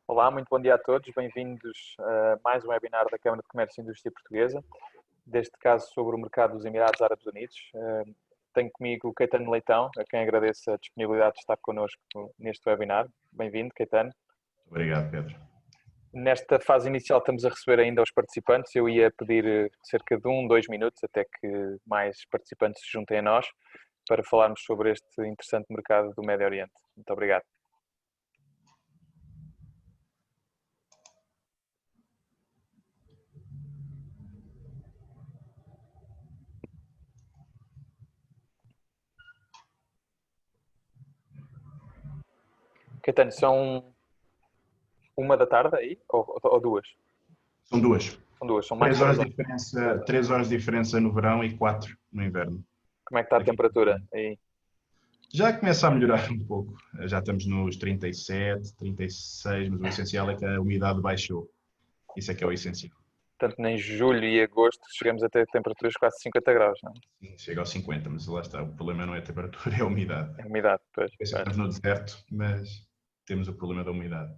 Olá, muito bom dia a todos. Bem-vindos a mais um webinar da Câmara de Comércio e Indústria Portuguesa, deste caso sobre o mercado dos Emirados Árabes Unidos. Tenho comigo o Caetano Leitão, a quem agradeço a disponibilidade de estar connosco neste webinar. Bem-vindo, Caetano. Obrigado, Pedro. Nesta fase inicial estamos a receber ainda os participantes. Eu ia pedir cerca de 2 minutos até que mais participantes se juntem a nós para falarmos sobre este interessante mercado do Médio Oriente. Muito obrigado. Caetano, são 1 da tarde aí ou 2? São duas. São 2, são mais 3 horas de diferença no verão e 4 no inverno. Como é que está a Aqui. temperatura aí? Já começa a melhorar um pouco. Já estamos nos 37, 36, mas o essencial é que a umidade baixou. Isso é que é o essencial. Portanto, em julho e agosto chegamos a ter temperaturas quase 50 graus, não é? Sim, chega aos 50, mas lá está. O problema não é a temperatura, é a umidade. É a umidade, pois. Estamos no deserto, mas temos o problema da umidade.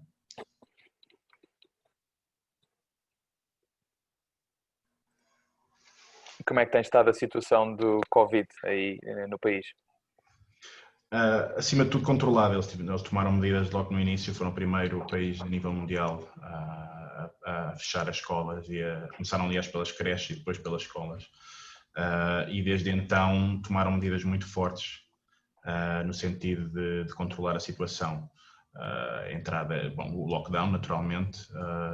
Como é que tem estado a situação do Covid aí no país? Acima de tudo controlado. Eles tomaram medidas logo no início, foram o primeiro país a nível mundial a fechar as escolas e começaram, aliás, pelas creches e depois pelas escolas. E desde então tomaram medidas muito fortes no sentido de controlar a situação. O lockdown, naturalmente,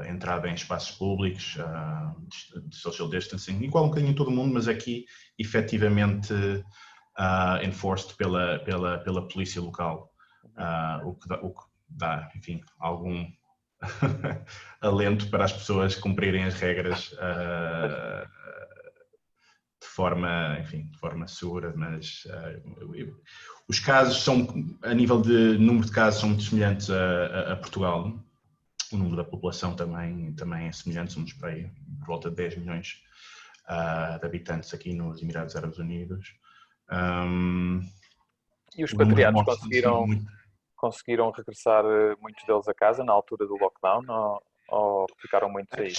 entrada em espaços públicos, de social distancing, igual um bocadinho em todo o mundo, mas aqui, efetivamente, enforced pela polícia local, o que dá, enfim, algum alento para as pessoas cumprirem as regras de forma segura, mas os casos são, a nível de número de casos, são muito semelhantes a Portugal. O número da população também é semelhante, somos por aí, por volta de 10 milhões de habitantes aqui nos Emirados Árabes Unidos. E os patriados conseguiram regressar muitos deles a casa na altura do lockdown ou ficaram muitos aí?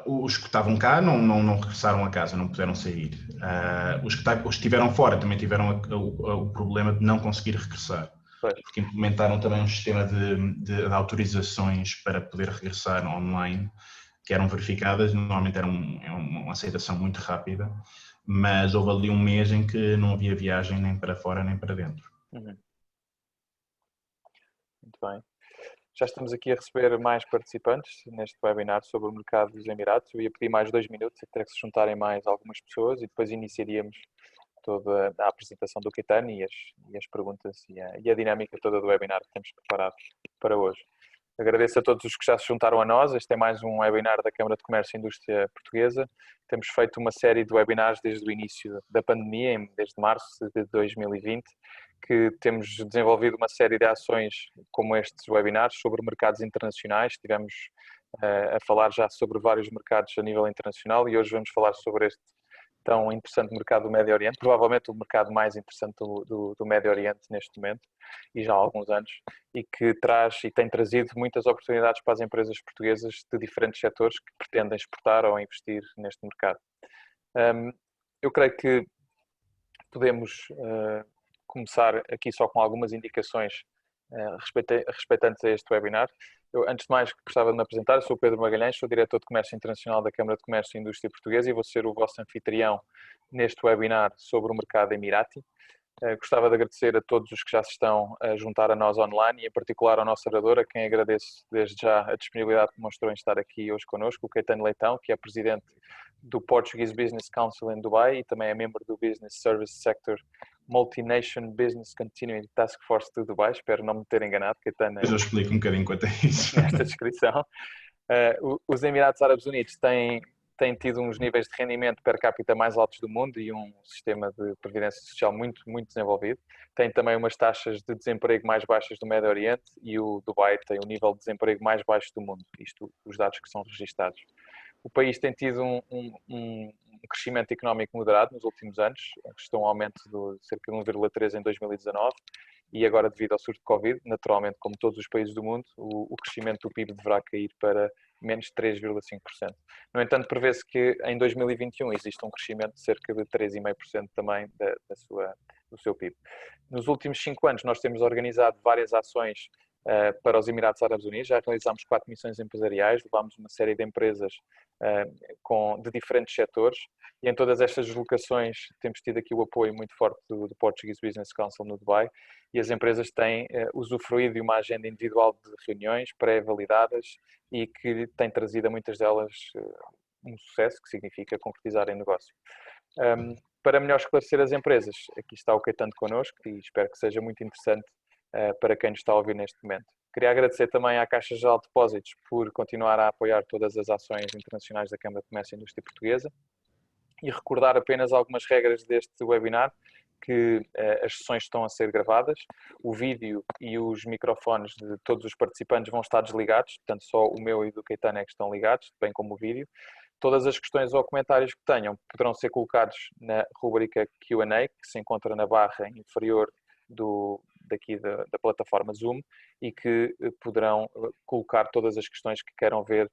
Os que estavam cá não regressaram a casa, não puderam sair. Os que estiveram fora também tiveram o problema de não conseguir regressar. Pois. Porque implementaram também um sistema de autorizações para poder regressar online, que eram verificadas, normalmente era uma aceitação muito rápida, mas houve ali um mês em que não havia viagem nem para fora nem para dentro. Muito bem. Já estamos aqui a receber mais participantes neste webinar sobre o mercado dos Emirados. Eu ia pedir mais 2 minutos até que se juntarem mais algumas pessoas e depois iniciaríamos toda a apresentação do Caetano e as perguntas e a dinâmica toda do webinar que temos preparado para hoje. Agradeço a todos os que já se juntaram a nós. Este é mais um webinar da Câmara de Comércio e Indústria Portuguesa. Temos feito uma série de webinars desde o início da pandemia, desde março de 2020, que temos desenvolvido uma série de ações como estes webinars sobre mercados internacionais. Estivemos a falar já sobre vários mercados a nível internacional e hoje vamos falar sobre este tão interessante mercado do Médio Oriente, provavelmente o mercado mais interessante do Médio Oriente neste momento e já há alguns anos, e que traz e tem trazido muitas oportunidades para as empresas portuguesas de diferentes setores que pretendem exportar ou investir neste mercado. Eu creio que podemos começar aqui só com algumas indicações respeitantes a este webinar. Eu, antes de mais, gostava de me apresentar. Eu sou o Pedro Magalhães, sou diretor de Comércio Internacional da Câmara de Comércio e Indústria Portuguesa e vou ser o vosso anfitrião neste webinar sobre o mercado emirati. Gostava de agradecer a todos os que já se estão a juntar a nós online e em particular ao nosso orador, a quem agradeço desde já a disponibilidade que demonstrou em estar aqui hoje connosco, o Caetano Leitão, que é presidente do Portuguese Business Council em Dubai e também é membro do Business Service Sector Multination Business Continuing Task Force de Dubai. Espero não me ter enganado, Caetano. Mas eu explico um bocadinho quanto é isso. Nesta descrição. Os Emirados Árabes Unidos têm tido uns níveis de rendimento per capita mais altos do mundo e um sistema de previdência social muito desenvolvido. Tem também umas taxas de desemprego mais baixas do Médio Oriente e o Dubai tem o nível de desemprego mais baixo do mundo. Isto, os dados que são registados. O país tem tido um crescimento económico moderado nos últimos anos, registrou um aumento de cerca de 1,3 em 2019 e agora devido ao surto de Covid, naturalmente, como todos os países do mundo, o crescimento do PIB deverá cair para menos 3,5%. No entanto, prevê-se que em 2021 existe um crescimento de cerca de 3,5% também do seu PIB. Nos últimos 5 anos nós temos organizado várias ações para os Emirados Árabes Unidos, já realizámos 4 missões empresariais, levámos uma série de empresas de diferentes setores e em todas estas deslocações temos tido aqui o apoio muito forte do Portuguese Business Council no Dubai e as empresas têm usufruído de uma agenda individual de reuniões pré-validadas e que tem trazido a muitas delas um sucesso, que significa concretizar em negócio. Para melhor esclarecer as empresas, aqui está o Caetano connosco e espero que seja muito interessante para quem nos está a ouvir neste momento. Queria agradecer também à Caixa Geral de Depósitos por continuar a apoiar todas as ações internacionais da Câmara de Comércio e Indústria Portuguesa e recordar apenas algumas regras deste webinar, que as sessões estão a ser gravadas, o vídeo e os microfones de todos os participantes vão estar desligados, portanto só o meu e do Caetano é que estão ligados, bem como o vídeo. Todas as questões ou comentários que tenham poderão ser colocados na rubrica Q&A, que se encontra na barra inferior daqui da plataforma Zoom e que poderão colocar todas as questões que queiram ver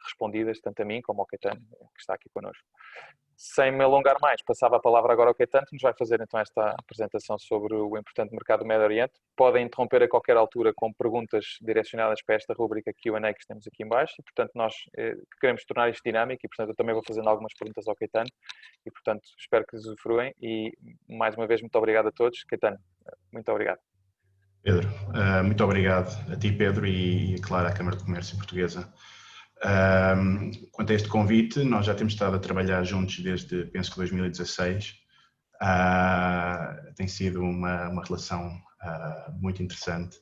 respondidas, tanto a mim como ao Caetano, que está aqui connosco. Sem me alongar mais, passava a palavra agora ao Caetano, que nos vai fazer então esta apresentação sobre o importante mercado do Médio Oriente. Podem interromper a qualquer altura com perguntas direcionadas para esta rubrica Q&A que temos aqui em baixo e, portanto, nós queremos tornar isto dinâmico e, portanto, eu também vou fazendo algumas perguntas ao Caetano e, portanto, espero que usufruem e, mais uma vez, muito obrigado a todos. Caetano, muito obrigado. Pedro, muito obrigado a ti, Pedro, e claro, à Câmara de Comércio Portuguesa. Quanto a este convite, nós já temos estado a trabalhar juntos desde, penso que 2016. Tem sido uma relação muito interessante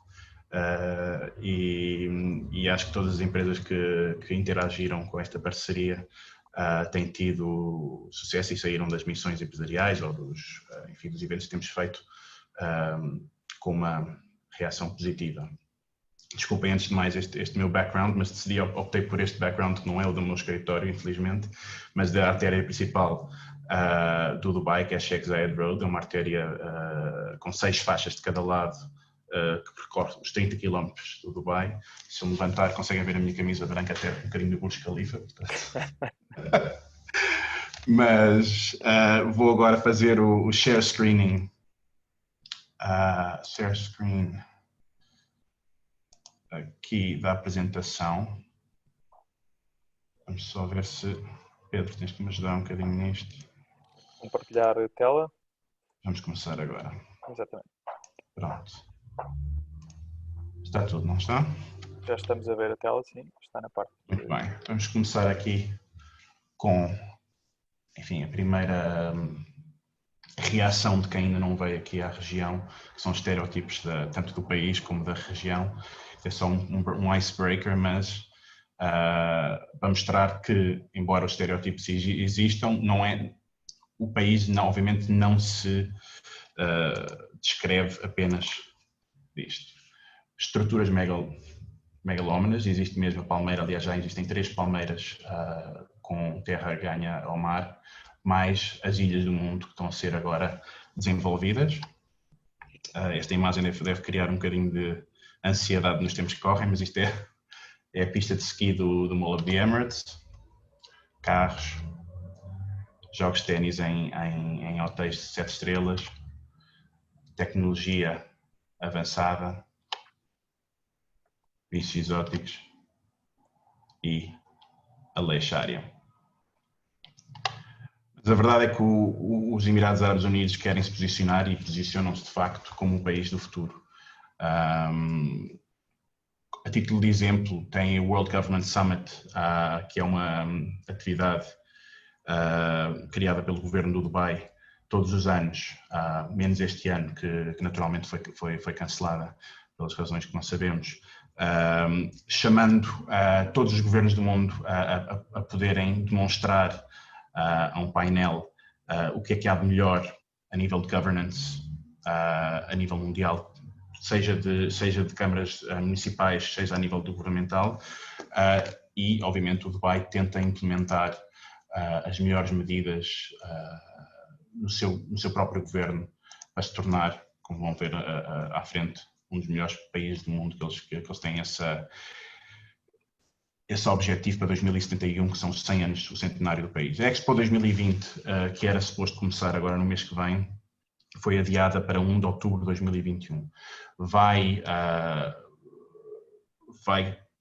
e acho que todas as empresas que interagiram com esta parceria têm tido sucesso e saíram das missões empresariais ou dos eventos que temos feito com uma reação positiva. Desculpem antes de mais este meu background, mas optei por este background que não é o do meu escritório, infelizmente, mas da artéria principal do Dubai, que é Sheikh Zayed Road, é uma artéria com 6 faixas de cada lado, que percorre os 30 km do Dubai. Se eu me levantar, conseguem ver a minha camisa branca até um bocadinho do Burj Khalifa. Mas vou agora fazer o share screening. Share screen aqui da apresentação. Vamos só ver se... Pedro, tens que me ajudar um bocadinho nisto. Compartilhar a tela. Vamos começar agora. Exatamente. Pronto. Está tudo, não está? Já estamos a ver a tela, sim. Está na parte. Muito bem. Vamos começar aqui com, enfim, a primeira reação de quem ainda não veio aqui à região, que são os estereótipos tanto do país como da região. É só um icebreaker, mas para mostrar que, embora os estereótipos existam, não é, o país obviamente não se descreve apenas disto. Estruturas megalómanas, existe mesmo a palmeira, aliás já existem 3 palmeiras com terra ganha ao mar, mais as ilhas do mundo que estão a ser agora desenvolvidas. Esta imagem deve criar um bocadinho de ansiedade nos tempos que correm, mas isto é a pista de ski do Mall of the Emirates, carros, jogos de ténis em hotéis de 7 estrelas, tecnologia avançada, bichos exóticos e a lei Sharia. Mas a verdade é que os Emirados Árabes Unidos querem se posicionar e posicionam-se de facto como um país do futuro. A título de exemplo, tem o World Government Summit, que é uma atividade criada pelo governo do Dubai todos os anos, menos este ano, que naturalmente foi cancelada pelas razões que não sabemos, chamando todos os governos do mundo a poderem demonstrar a um painel o que há de melhor a nível de governance, a nível mundial, seja de câmaras municipais, seja a nível governamental, e obviamente o Dubai tenta implementar as melhores medidas no seu próprio governo para se tornar como vão ver à frente, um dos melhores países do mundo, que eles têm esse objetivo para 2071, que são os 100 anos, o centenário do país. A Expo 2020, que era suposto começar agora no mês que vem, foi adiada para 1 de outubro de 2021.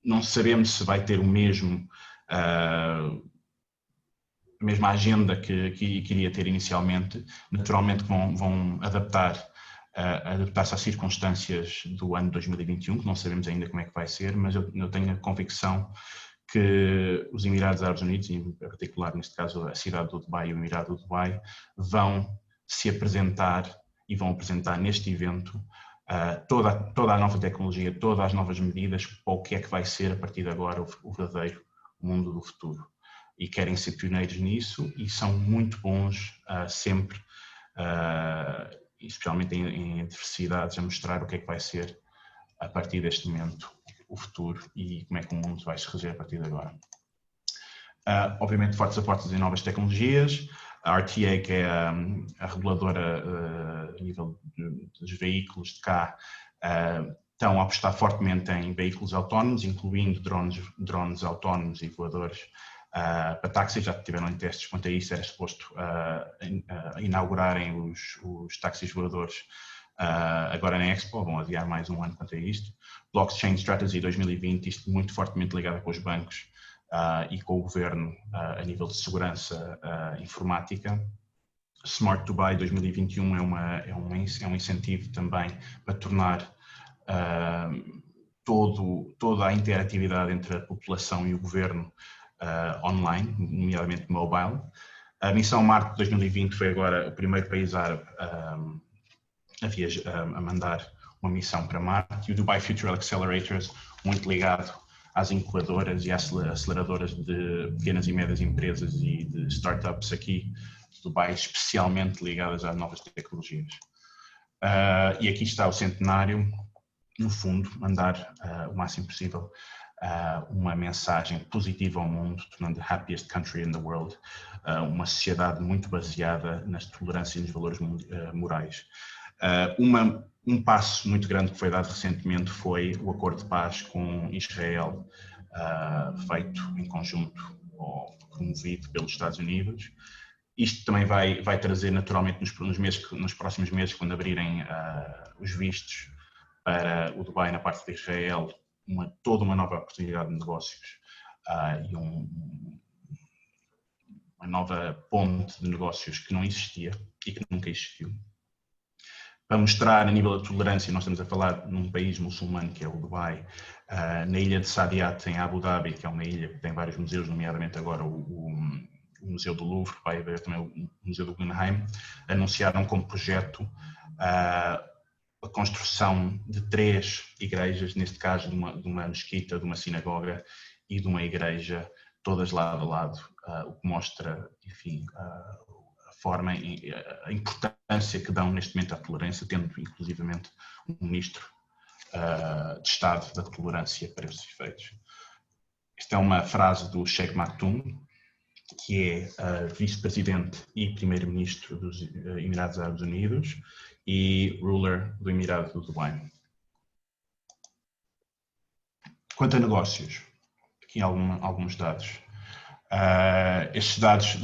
Não sabemos se vai ter a mesma agenda que iria ter inicialmente. Naturalmente vão adaptar-se às circunstâncias do ano 2021, que não sabemos ainda como é que vai ser, mas eu tenho a convicção que os Emirados Árabes Unidos, em particular neste caso a cidade do Dubai e o Emirado do Dubai, vão se apresentar e vão apresentar neste evento toda a nova tecnologia, todas as novas medidas para o que é que vai ser a partir de agora o verdadeiro mundo do futuro. E querem ser pioneiros nisso e são muito bons sempre, especialmente em adversidades, a mostrar o que é que vai ser a partir deste momento o futuro e como é que o mundo vai se reger a partir de agora. Obviamente fortes apostas em novas tecnologias. A RTA, que é a reguladora a nível dos veículos de cá, estão a apostar fortemente em veículos autónomos, incluindo drones autónomos e voadores para táxis. Já tiveram em testes quanto a isso, era suposto inaugurarem os táxis voadores agora na Expo, vão adiar mais um ano quanto a isto. Blockchain Strategy 2020, isto muito fortemente ligado com os bancos e com o governo a nível de segurança informática. Smart Dubai 2021 é um incentivo também para tornar toda a interatividade entre a população e o governo online, nomeadamente mobile. A missão Marte 2020 foi agora o primeiro país árabe a mandar uma missão para Marte, e o Dubai Future Accelerators, muito ligado às incubadoras e às aceleradoras de pequenas e médias empresas e de startups aqui de Dubai, especialmente ligadas às novas tecnologias. E aqui está o centenário, no fundo, mandar o máximo possível uma mensagem positiva ao mundo, tornando the happiest country in the world, uma sociedade muito baseada nas tolerâncias e nos valores morais. Um passo muito grande que foi dado recentemente foi o acordo de paz com Israel, feito em conjunto ou promovido pelos Estados Unidos. Isto também vai trazer naturalmente nos próximos meses, quando abrirem os vistos para o Dubai na parte de Israel, toda uma nova oportunidade de negócios e uma nova ponte de negócios que não existia e que nunca existiu. Para mostrar a nível da tolerância, nós estamos a falar num país muçulmano que é o Dubai, na ilha de Saadiyat, em Abu Dhabi, que é uma ilha que tem vários museus, nomeadamente agora o Museu do Louvre, vai haver também o Museu do Guggenheim, anunciaram como projeto a construção de 3 igrejas, neste caso de uma mesquita, de uma sinagoga e de uma igreja, todas lado a lado, o que mostra, enfim, a forma e a importância que dão neste momento à tolerância, tendo inclusivamente um ministro de Estado da tolerância para estes efeitos. Esta é uma frase do Sheikh Maktoum, que é vice-presidente e primeiro-ministro dos Emirados Árabes Unidos e ruler do Emirado do Dubai. Quanto a negócios, aqui alguns dados. Estes dados,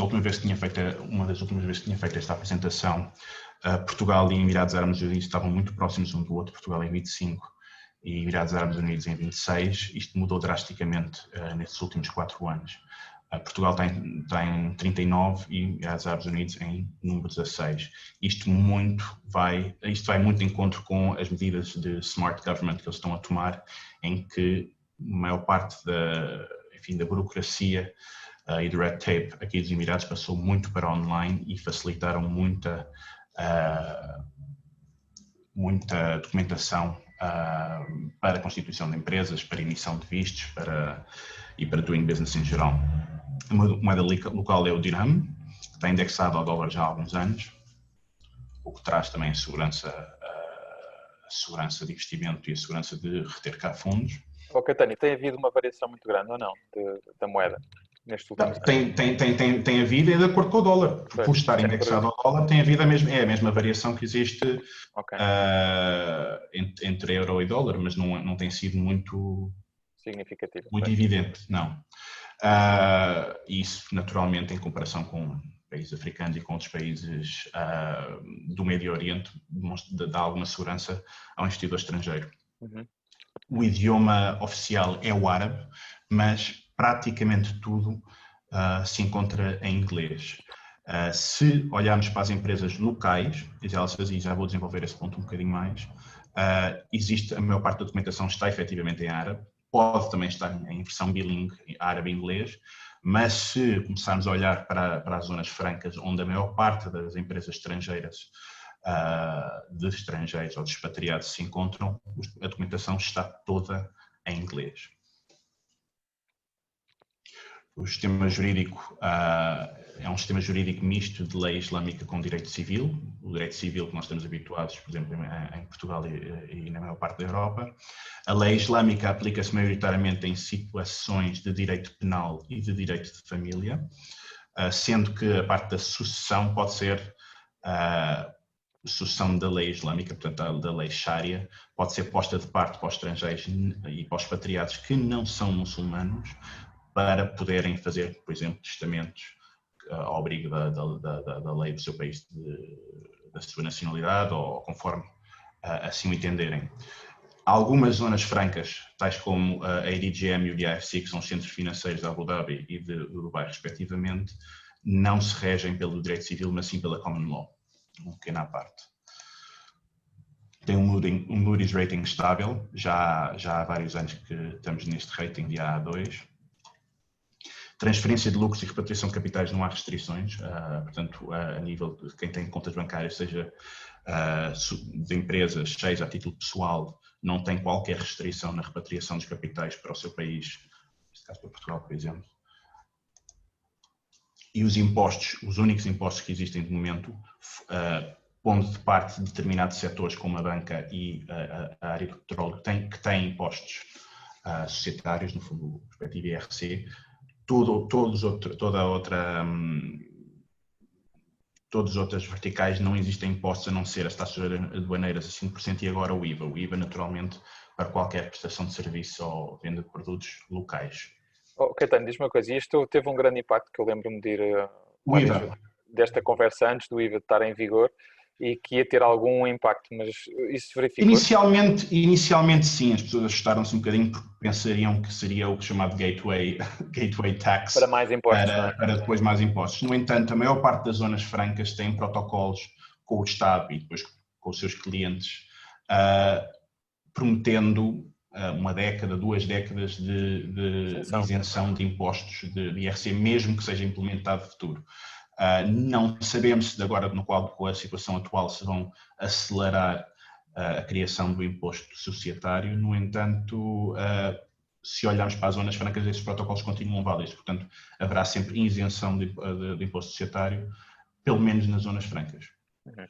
uma das últimas vezes que tinha feito esta apresentação, Portugal e Emirados Árabes Unidos estavam muito próximos um do outro, Portugal em 25 e Emirados Árabes Unidos em 26. Isto mudou drasticamente nestes últimos 4 anos. Portugal está em 39 e Emirados Árabes Unidos em número 16. Isto vai muito de encontro com as medidas de smart government que eles estão a tomar, em que a maior parte da burocracia e do red tape aqui dos Emirados passou muito para online e facilitaram muita documentação para a constituição de empresas, para emissão de vistos e para doing business em geral. A moeda local é o dirham, que está indexado ao dólar já há alguns anos, o que traz também a segurança de investimento e a segurança de reter cá fundos. Catani, tem havido uma variação muito grande ou não da moeda? nestes últimos anos? Tem havido, é de acordo com o dólar. Pois, Por estar sempre. indexado ao dólar, tem havido a mesma variação que existe Ok, entre euro e dólar, mas não tem sido muito significativo. evidente, não. Isso, naturalmente, em comparação com países africanos e com outros países do Médio Oriente, dá alguma segurança ao investidor estrangeiro. Uhum. O idioma oficial é o árabe, mas praticamente tudo se encontra em inglês. Se olharmos para as empresas locais, e já vou desenvolver esse ponto um bocadinho mais, existe, a maior parte da documentação está efetivamente em árabe, pode também estar em versão bilingue, árabe e inglês, mas se começarmos a olhar para as zonas francas, onde a maior parte das empresas estrangeiras, de estrangeiros ou de expatriados se encontram, a documentação está toda em inglês. O sistema jurídico é um sistema jurídico misto de lei islâmica com direito civil, o direito civil que nós estamos habituados, por exemplo, em Portugal e na maior parte da Europa. A lei islâmica aplica-se maioritariamente em situações de direito penal e de direito de família, sendo que a parte da sucessão pode ser sucessão da lei islâmica, portanto da lei Sharia, pode ser posta de parte para os estrangeiros e para os expatriados que não são muçulmanos, para poderem fazer, por exemplo, testamentos ao abrigo da lei do seu país, da sua nacionalidade, ou conforme assim o entenderem. Algumas zonas francas, tais como a ADGM e o DIFC, que são os centros financeiros de Abu Dhabi e de Dubai, respectivamente, não se regem pelo direito civil, mas sim pela common law, um pequeno à parte. Tem um Moody's rating estável, já há vários anos que estamos neste rating de A2. Transferência de lucros e repatriação de capitais não há restrições, portanto, a nível de quem tem contas bancárias, seja de empresas, seja a título pessoal, não tem qualquer restrição na repatriação dos capitais para o seu país, neste caso para Portugal, por exemplo. E os impostos, os únicos impostos que existem de momento, pondo de parte determinados setores como a banca e a área do petróleo, que têm impostos societários, no fundo, o respectivo IRC, todas as outras verticais não existem impostos a não ser as taxas aduaneiras a 5% e agora o IVA. O IVA, naturalmente, para qualquer prestação de serviço ou venda de produtos locais. Caetano, diz-me uma coisa, isto teve um grande impacto, que eu lembro-me de ir o IVA. Desta conversa antes do IVA estar em vigor, e que ia ter algum impacto, mas isso se verificou? Inicialmente sim, as pessoas assustaram-se um bocadinho porque pensariam que seria o chamado gateway tax para mais impostos, para depois mais impostos. No entanto, a maior parte das zonas francas tem protocolos com o Estado e depois com os seus clientes, prometendo uma década, 2 décadas de isenção de impostos de IRC, mesmo que seja implementado no futuro. Não sabemos se agora, com a situação atual, se vão acelerar a criação do imposto societário. No entanto, se olharmos para as zonas francas, esses protocolos continuam válidos. Portanto, haverá sempre isenção de imposto societário, pelo menos nas zonas francas. Uhum.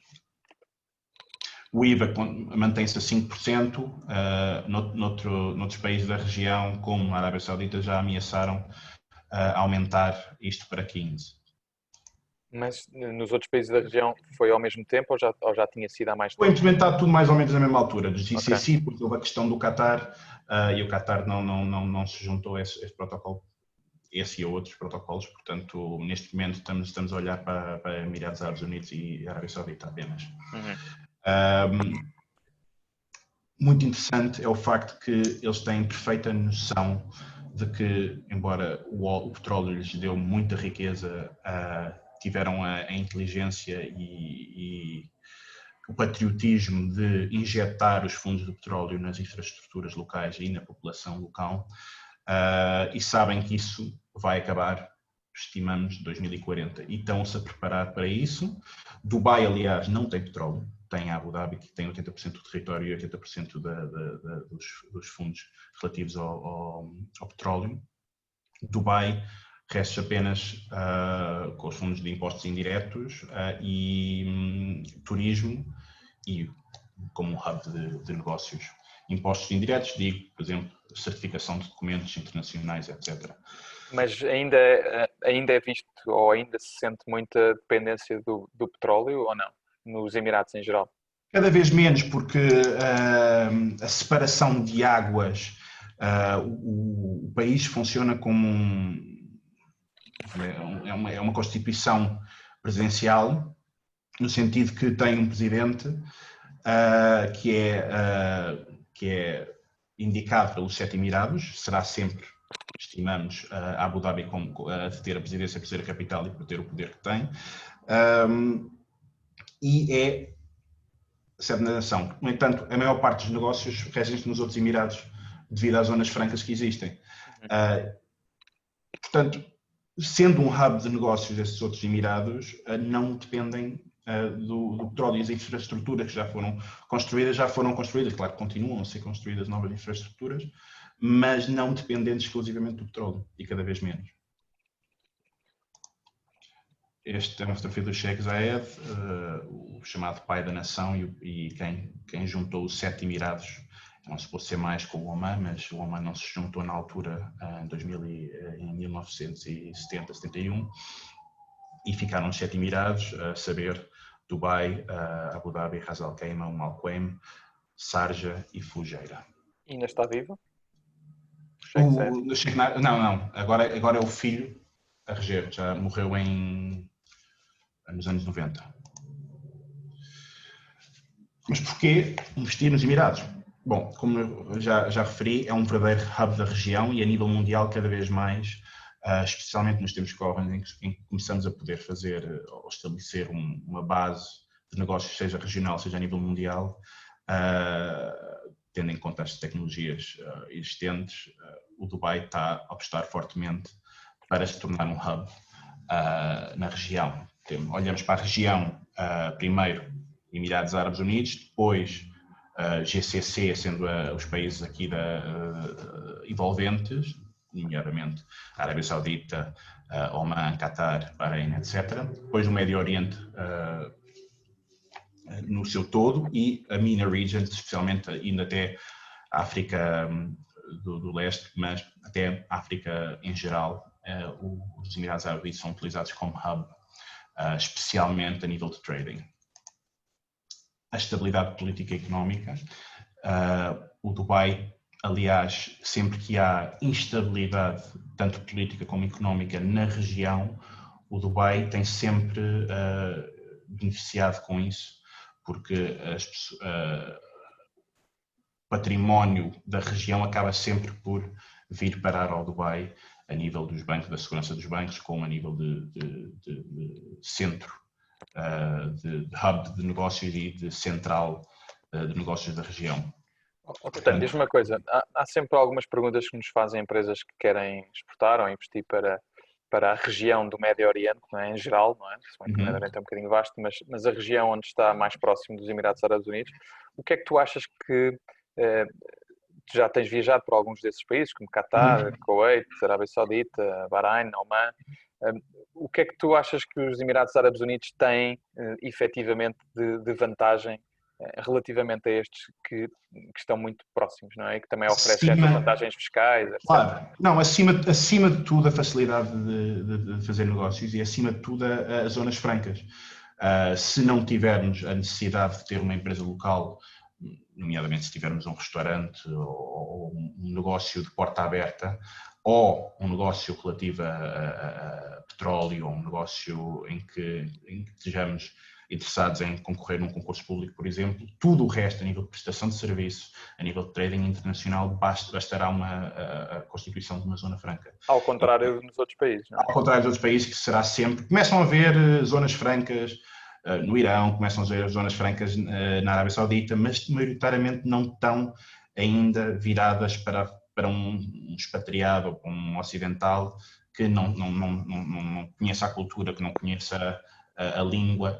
O IVA mantém-se a 5%, noutros países da região, como a Arábia Saudita, já ameaçaram aumentar isto para 15%. Mas nos outros países da região foi ao mesmo tempo ou já tinha sido há mais tempo? Foi implementado tudo mais ou menos na mesma altura, dos GCC, porque houve a questão do Qatar e o Qatar não se juntou a esse protocolo, esse e a outros protocolos, portanto, neste momento estamos a olhar para Emirados Árabes Unidos e Arábia Saudita apenas. Uhum. Muito interessante é o facto que eles têm perfeita noção de que, embora o petróleo lhes deu muita riqueza, tiveram a inteligência e o patriotismo de injetar os fundos do petróleo nas infraestruturas locais e na população local, e sabem que isso vai acabar, estimamos, 2040, e estão-se a preparar para isso. Dubai, aliás, não tem petróleo, tem Abu Dhabi, que tem 80% do território e 80% dos fundos relativos ao petróleo. Dubai resta apenas com os fundos de impostos indiretos e turismo e como um hub de negócios. impostos indiretos, digo, por exemplo, certificação de documentos internacionais, etc. Mas ainda é visto ou ainda se sente muita dependência do petróleo ou não? Nos Emirados em geral? Cada vez menos, porque a separação de águas, o país funciona como é uma constituição presidencial, no sentido que tem um presidente que é indicado pelos Sete Emirados, será sempre, estimamos, a Abu Dhabi a ter a presidência por ser a capital e por ter o poder que tem, e é sede na nação. No entanto, a maior parte dos negócios regem-se nos outros Emirados devido às zonas francas que existem. Portanto, sendo um hub de negócios desses outros Emirados, não dependem do petróleo, e as infraestruturas que já foram construídas, claro que continuam a ser construídas novas infraestruturas, mas não dependentes exclusivamente do petróleo, e cada vez menos. Esta é uma fotografia do Sheikh Zayed, o chamado pai da nação e quem juntou os Sete Emirados. Não se pôde ser mais com o Oman, mas o Oman não se juntou na altura, em 1970, 71, e ficaram os Sete Emirados, a saber, Dubai, Abu Dhabi, Ras Al Khaimah, Al Quwain, Sharjah e Fujairah. E ainda está vivo? Não, agora é o filho a reger, já morreu nos anos 90. Mas porquê investir nos Emirados? Bom, como eu já referi, é um verdadeiro hub da região e a nível mundial cada vez mais, especialmente nos tempos que correm, em que começamos a poder fazer ou estabelecer uma base de negócios, seja regional, seja a nível mundial, tendo em conta as tecnologias existentes, o Dubai está a apostar fortemente para se tornar um hub na região. Olhamos para a região, primeiro Emirados Árabes Unidos, depois GCC, sendo os países aqui envolventes, nomeadamente a Arábia Saudita, Oman, Qatar, Bahrein, etc. Depois o Médio Oriente no seu todo e a MENA region, especialmente indo até a África do Leste, mas até a África em geral. Os Emirados Árabes Unidos são utilizados como hub, especialmente a nível de trading. A estabilidade política e económica. O Dubai, aliás, sempre que há instabilidade, tanto política como económica, na região, o Dubai tem sempre beneficiado com isso, porque o património da região acaba sempre por vir parar ao Dubai, a nível dos bancos, da segurança dos bancos, como a nível de centro, de hub de negócios e de central de negócios da região. Portanto, diz-me uma coisa, há sempre algumas perguntas que nos fazem empresas que querem exportar ou investir para a região do Médio Oriente, não é? Em geral, não é? Se bem que o Médio Oriente é um bocadinho vasto, mas a região onde está mais próximo dos Emirados Árabes Unidos. O que é que tu achas que... tu já tens viajado por alguns desses países, como Qatar, Kuwait, Arábia Saudita, Bahrein, Oman. O que é que tu achas que os Emirados Árabes Unidos têm, efetivamente, de vantagem relativamente a estes que estão muito próximos, não é? E que também oferecem estas vantagens fiscais, etc. Claro. Não, acima de tudo a facilidade de fazer negócios e acima de tudo as zonas francas. Se não tivermos a necessidade de ter uma empresa local, nomeadamente se tivermos um restaurante ou um negócio de porta aberta, ou um negócio relativo a petróleo, ou um negócio em que estejamos interessados em concorrer num concurso público, por exemplo, tudo o resto, a nível de prestação de serviço, a nível de trading internacional, bastará a constituição de uma zona franca. Ao contrário nos outros países, não é? Ao contrário dos outros países, que será sempre... Começam a haver zonas francas no Irão, começam a haver zonas francas na Arábia Saudita, mas maioritariamente não estão ainda viradas para um expatriado ou para um ocidental que não conheça a cultura, que não conheça a língua.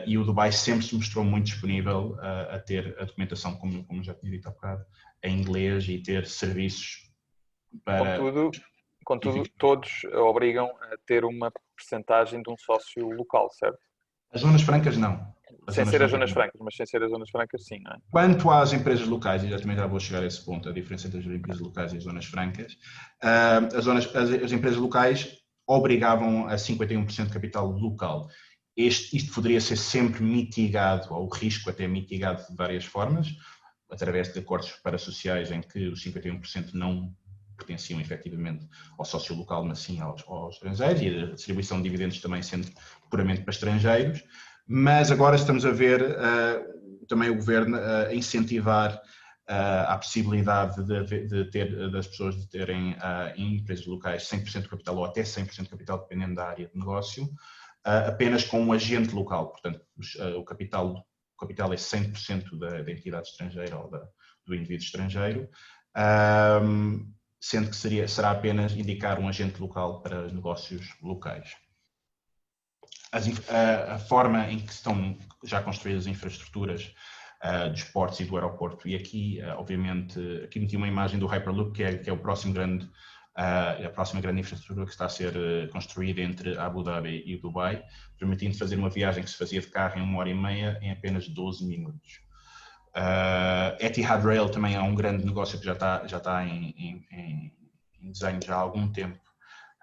E o Dubai sempre se mostrou muito disponível a ter a documentação, como já tinha dito há bocado, em inglês e ter serviços para... Contudo, todos obrigam a ter uma percentagem de um sócio local, certo? As zonas francas não. Sem ser as zonas francas, mas sem ser as zonas francas, sim, não é? Quanto às empresas locais, e já também já vou chegar a esse ponto, a diferença entre as empresas locais e as zonas francas, as empresas locais obrigavam a 51% de capital local. Isto poderia ser sempre mitigado, ou o risco até mitigado de várias formas, através de acordos parasociais em que os 51% não pertenciam efetivamente ao sócio local, mas sim aos estrangeiros, e a distribuição de dividendos também sendo puramente para estrangeiros. Mas agora estamos a ver também o governo a incentivar a possibilidade das pessoas de terem em empresas locais 100% de capital ou até 100% de capital, dependendo da área de negócio, apenas com um agente local. Portanto, o capital é 100% da entidade estrangeira ou do indivíduo estrangeiro, sendo que será apenas indicar um agente local para negócios locais. A forma em que estão já construídas as infraestruturas dos portos e do aeroporto, e aqui, obviamente, aqui meti uma imagem do Hyperloop, que é a próxima grande infraestrutura que está a ser construída entre Abu Dhabi e Dubai, permitindo fazer uma viagem que se fazia de carro em 1h30 em apenas 12 minutos. Etihad Rail também é um grande negócio que já está em desenho já há algum tempo,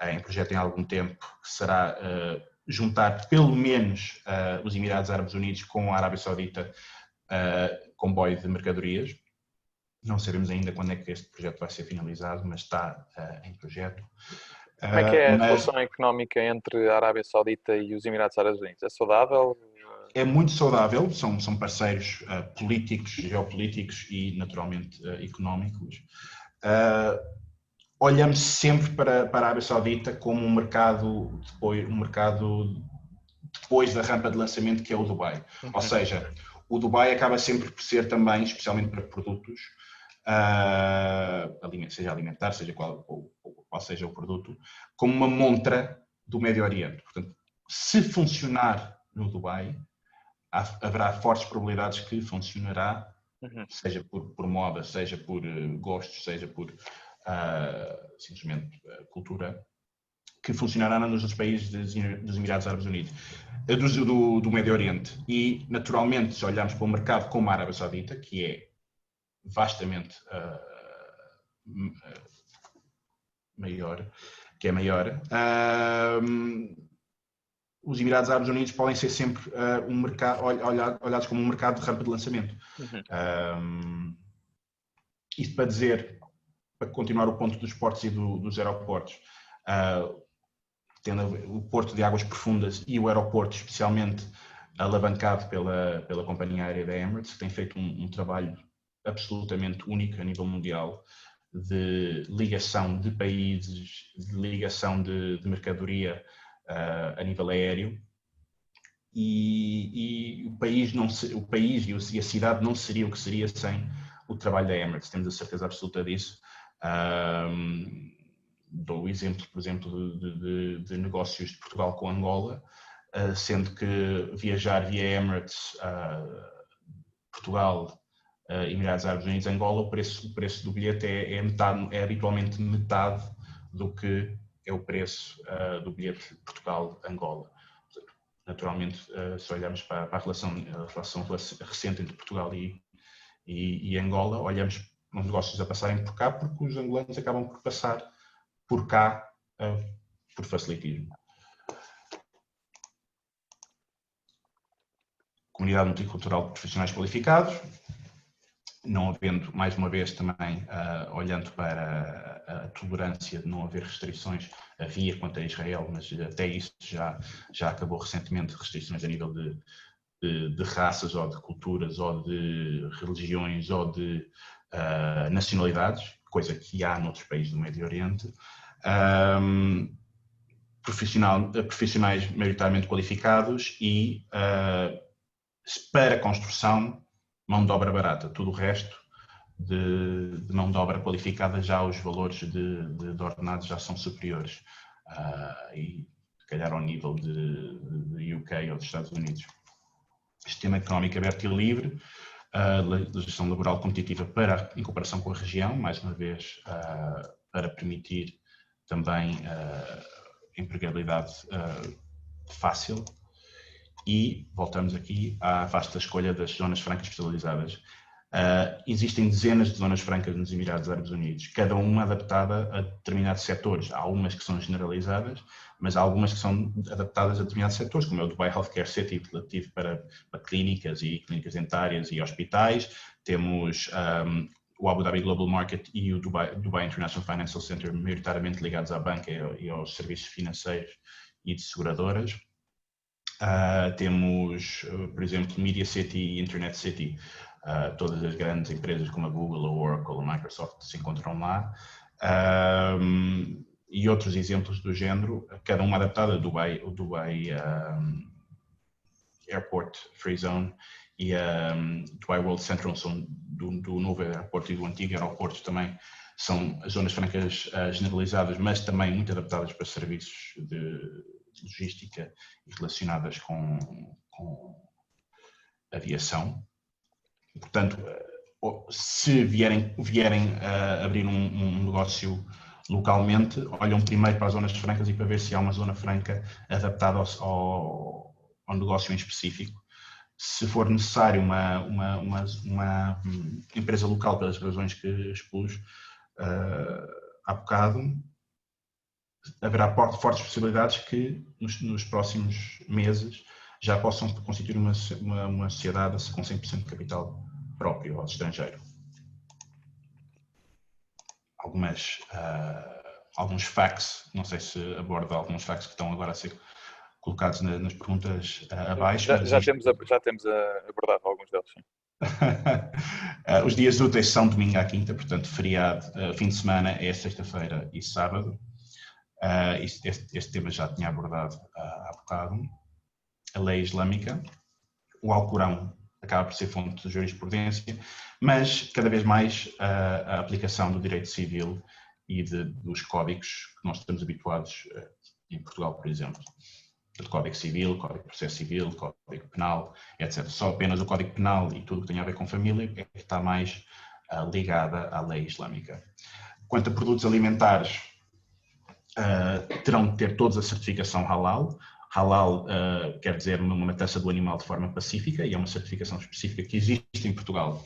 em projeto em algum tempo, que será juntar pelo menos os Emirados Árabes Unidos com a Arábia Saudita, comboio de mercadorias. Não sabemos ainda quando é que este projeto vai ser finalizado, mas está em projeto. Como é que é a relação económica entre a Arábia Saudita e os Emirados Árabes Unidos? É saudável? É muito saudável, são parceiros políticos, geopolíticos e naturalmente económicos. Olhamos sempre para a Arábia Saudita como um mercado depois da rampa de lançamento, que é o Dubai. Ou seja, o Dubai acaba sempre por ser também, especialmente para produtos, seja alimentar, seja qual seja o produto, como uma montra do Médio Oriente. Portanto, se funcionar no Dubai, haverá fortes probabilidades que funcionará, seja por moda, seja por gostos, seja por simplesmente cultura, que funcionará nos outros países dos Emirados Árabes Unidos, do Médio Oriente. E, naturalmente, se olharmos para um mercado como a Arábia Saudita, que é vastamente maior, os Emirados Árabes Unidos podem ser sempre um mercado, olhados como um mercado de rampa de lançamento. Isto para continuar o ponto dos portos e dos aeroportos, tendo o Porto de Águas Profundas e o aeroporto especialmente alavancado pela companhia aérea da Emirates, que tem feito um trabalho absolutamente único a nível mundial de ligação de países, de ligação de mercadoria a nível aéreo, e o país e a cidade não seria o que seria sem o trabalho da Emirates, temos a certeza absoluta disso. Dou o exemplo, por exemplo, de negócios de Portugal com Angola, sendo que viajar via Emirates, Portugal, Emirados Árabes Unidos, Angola, o preço do bilhete é habitualmente metade do que é o preço do bilhete de Portugal-Angola. Naturalmente, se olharmos para a relação recente entre Portugal e Angola, olhamos para os negócios a passarem por cá, porque os angolanos acabam por passar por cá por facilitismo. Comunidade multicultural de profissionais qualificados, não havendo, mais uma vez também, olhando para a tolerância de não haver restrições, havia quanto a Israel, mas até isso já acabou recentemente, restrições a nível de raças ou de culturas ou de religiões ou de nacionalidades, coisa que há noutros países do Médio Oriente. Profissionais maioritariamente qualificados e para construção, mão de obra barata. Tudo o resto de mão de obra qualificada, já os valores de ordenados já são superiores, e se calhar ao nível de UK ou dos Estados Unidos. Sistema económico aberto e livre, legislação laboral competitiva em comparação com a região, mais uma vez para permitir também empregabilidade fácil. E voltamos aqui à vasta escolha das zonas francas especializadas. Existem dezenas de zonas francas nos Emirados Árabes Unidos, cada uma adaptada a determinados setores. Há umas que são generalizadas, mas há algumas que são adaptadas a determinados setores, como é o Dubai Healthcare City, relativo para clínicas e clínicas dentárias e hospitais. Temos o Abu Dhabi Global Market e o Dubai International Financial Center, maioritariamente ligados à banca e aos serviços financeiros e de seguradoras. Temos, por exemplo, Media City e Internet City. Todas as grandes empresas como a Google, a Oracle, a Microsoft se encontram lá. E outros exemplos do género, cada uma adaptada. O Dubai Airport Free Zone e a Dubai World Central são do novo aeroporto e do antigo aeroporto também. São as zonas francas generalizadas, mas também muito adaptadas para serviços de logística e relacionadas com aviação. Portanto, se vierem a abrir um negócio localmente, olham primeiro para as zonas francas e para ver se há uma zona franca adaptada ao negócio em específico. Se for necessário uma empresa local, pelas razões que expus há bocado, haverá fortes possibilidades que nos próximos meses já possam constituir uma sociedade com 100% de capital próprio ao estrangeiro. Alguns facts, não sei se aborda alguns facts que estão agora a ser colocados nas perguntas abaixo. Já temos abordado alguns deles, sim. Os dias úteis são domingo à quinta, portanto feriado, fim de semana é sexta-feira e sábado. Este tema já tinha abordado há bocado. A lei islâmica, o Alcorão acaba por ser fonte de jurisprudência, mas cada vez mais a aplicação do direito civil e dos códigos que nós estamos habituados em Portugal, por exemplo. O Código Civil, Código de Processo Civil, Código Penal, etc. Só apenas o Código Penal e tudo o que tem a ver com família é que está mais ligada à lei islâmica. Quanto a produtos alimentares, terão de ter todos a certificação halal. Halal quer dizer uma matança do animal de forma pacífica e é uma certificação específica que existe em Portugal.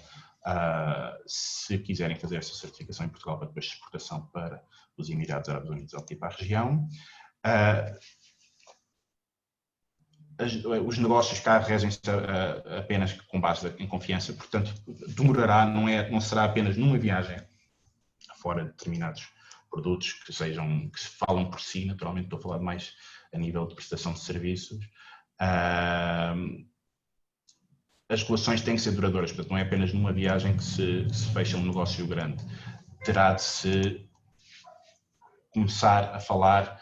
Se quiserem fazer essa certificação em Portugal para depois exportação para os Emirados Árabes Unidos ou para a região. Os negócios cá regem-se apenas com base em confiança, portanto demorará, não será apenas numa viagem fora de determinados produtos que se falam por si, naturalmente estou a falar mais a nível de prestação de serviços. As relações têm que ser duradouras, portanto não é apenas numa viagem que se fecha um negócio grande. Terá de se começar a falar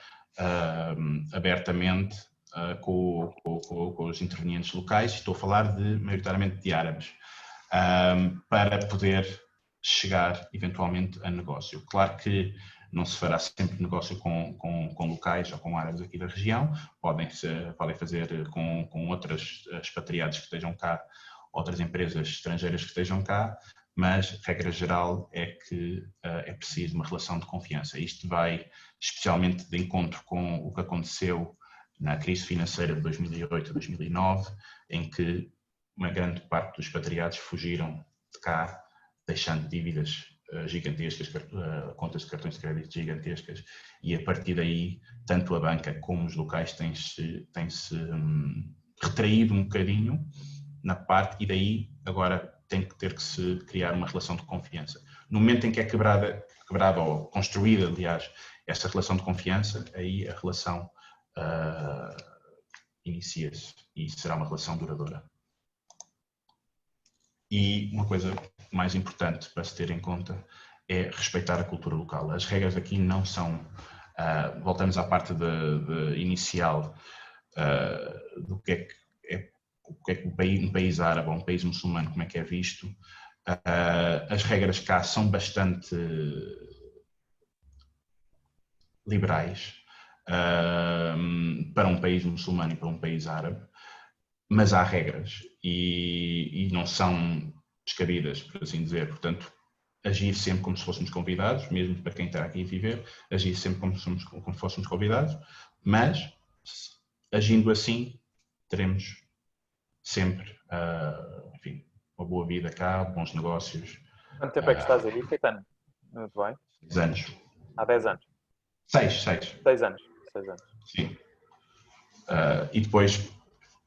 abertamente com os intervenientes locais, estou a falar maioritariamente de árabes, para poder chegar eventualmente a negócio. Claro que não se fará sempre negócio com locais ou com árabes aqui da região, podem fazer com outros expatriados que estejam cá, outras empresas estrangeiras que estejam cá, mas regra geral é que é preciso uma relação de confiança. Isto vai especialmente de encontro com o que aconteceu na crise financeira de 2008 a 2009, em que uma grande parte dos expatriados fugiram de cá, deixando dívidas gigantescas, contas de cartões de crédito gigantescas, e a partir daí, tanto a banca como os locais têm-se retraído um bocadinho na parte, e daí agora tem que ter que se criar uma relação de confiança. No momento em que é quebrada ou construída, aliás, essa relação de confiança, aí a relação inicia-se e será uma relação duradoura. E uma coisa mais importante para se ter em conta é respeitar a cultura local. As regras aqui não são, voltamos à parte inicial do que é que um país árabe ou um país muçulmano, como é que é visto. As regras cá são bastante liberais para um país muçulmano e para um país árabe, mas há regras e não são descabidas, por assim dizer. Portanto, agir sempre como se fôssemos convidados, mesmo para quem está aqui a viver, agir sempre como se fôssemos convidados, mas agindo assim teremos sempre, enfim, uma boa vida cá, bons negócios. Quanto tempo é que estás aí, Caetano? Muito bem. 6 anos. Há 10 anos. 6. 6 anos. 6 anos. Sim. E depois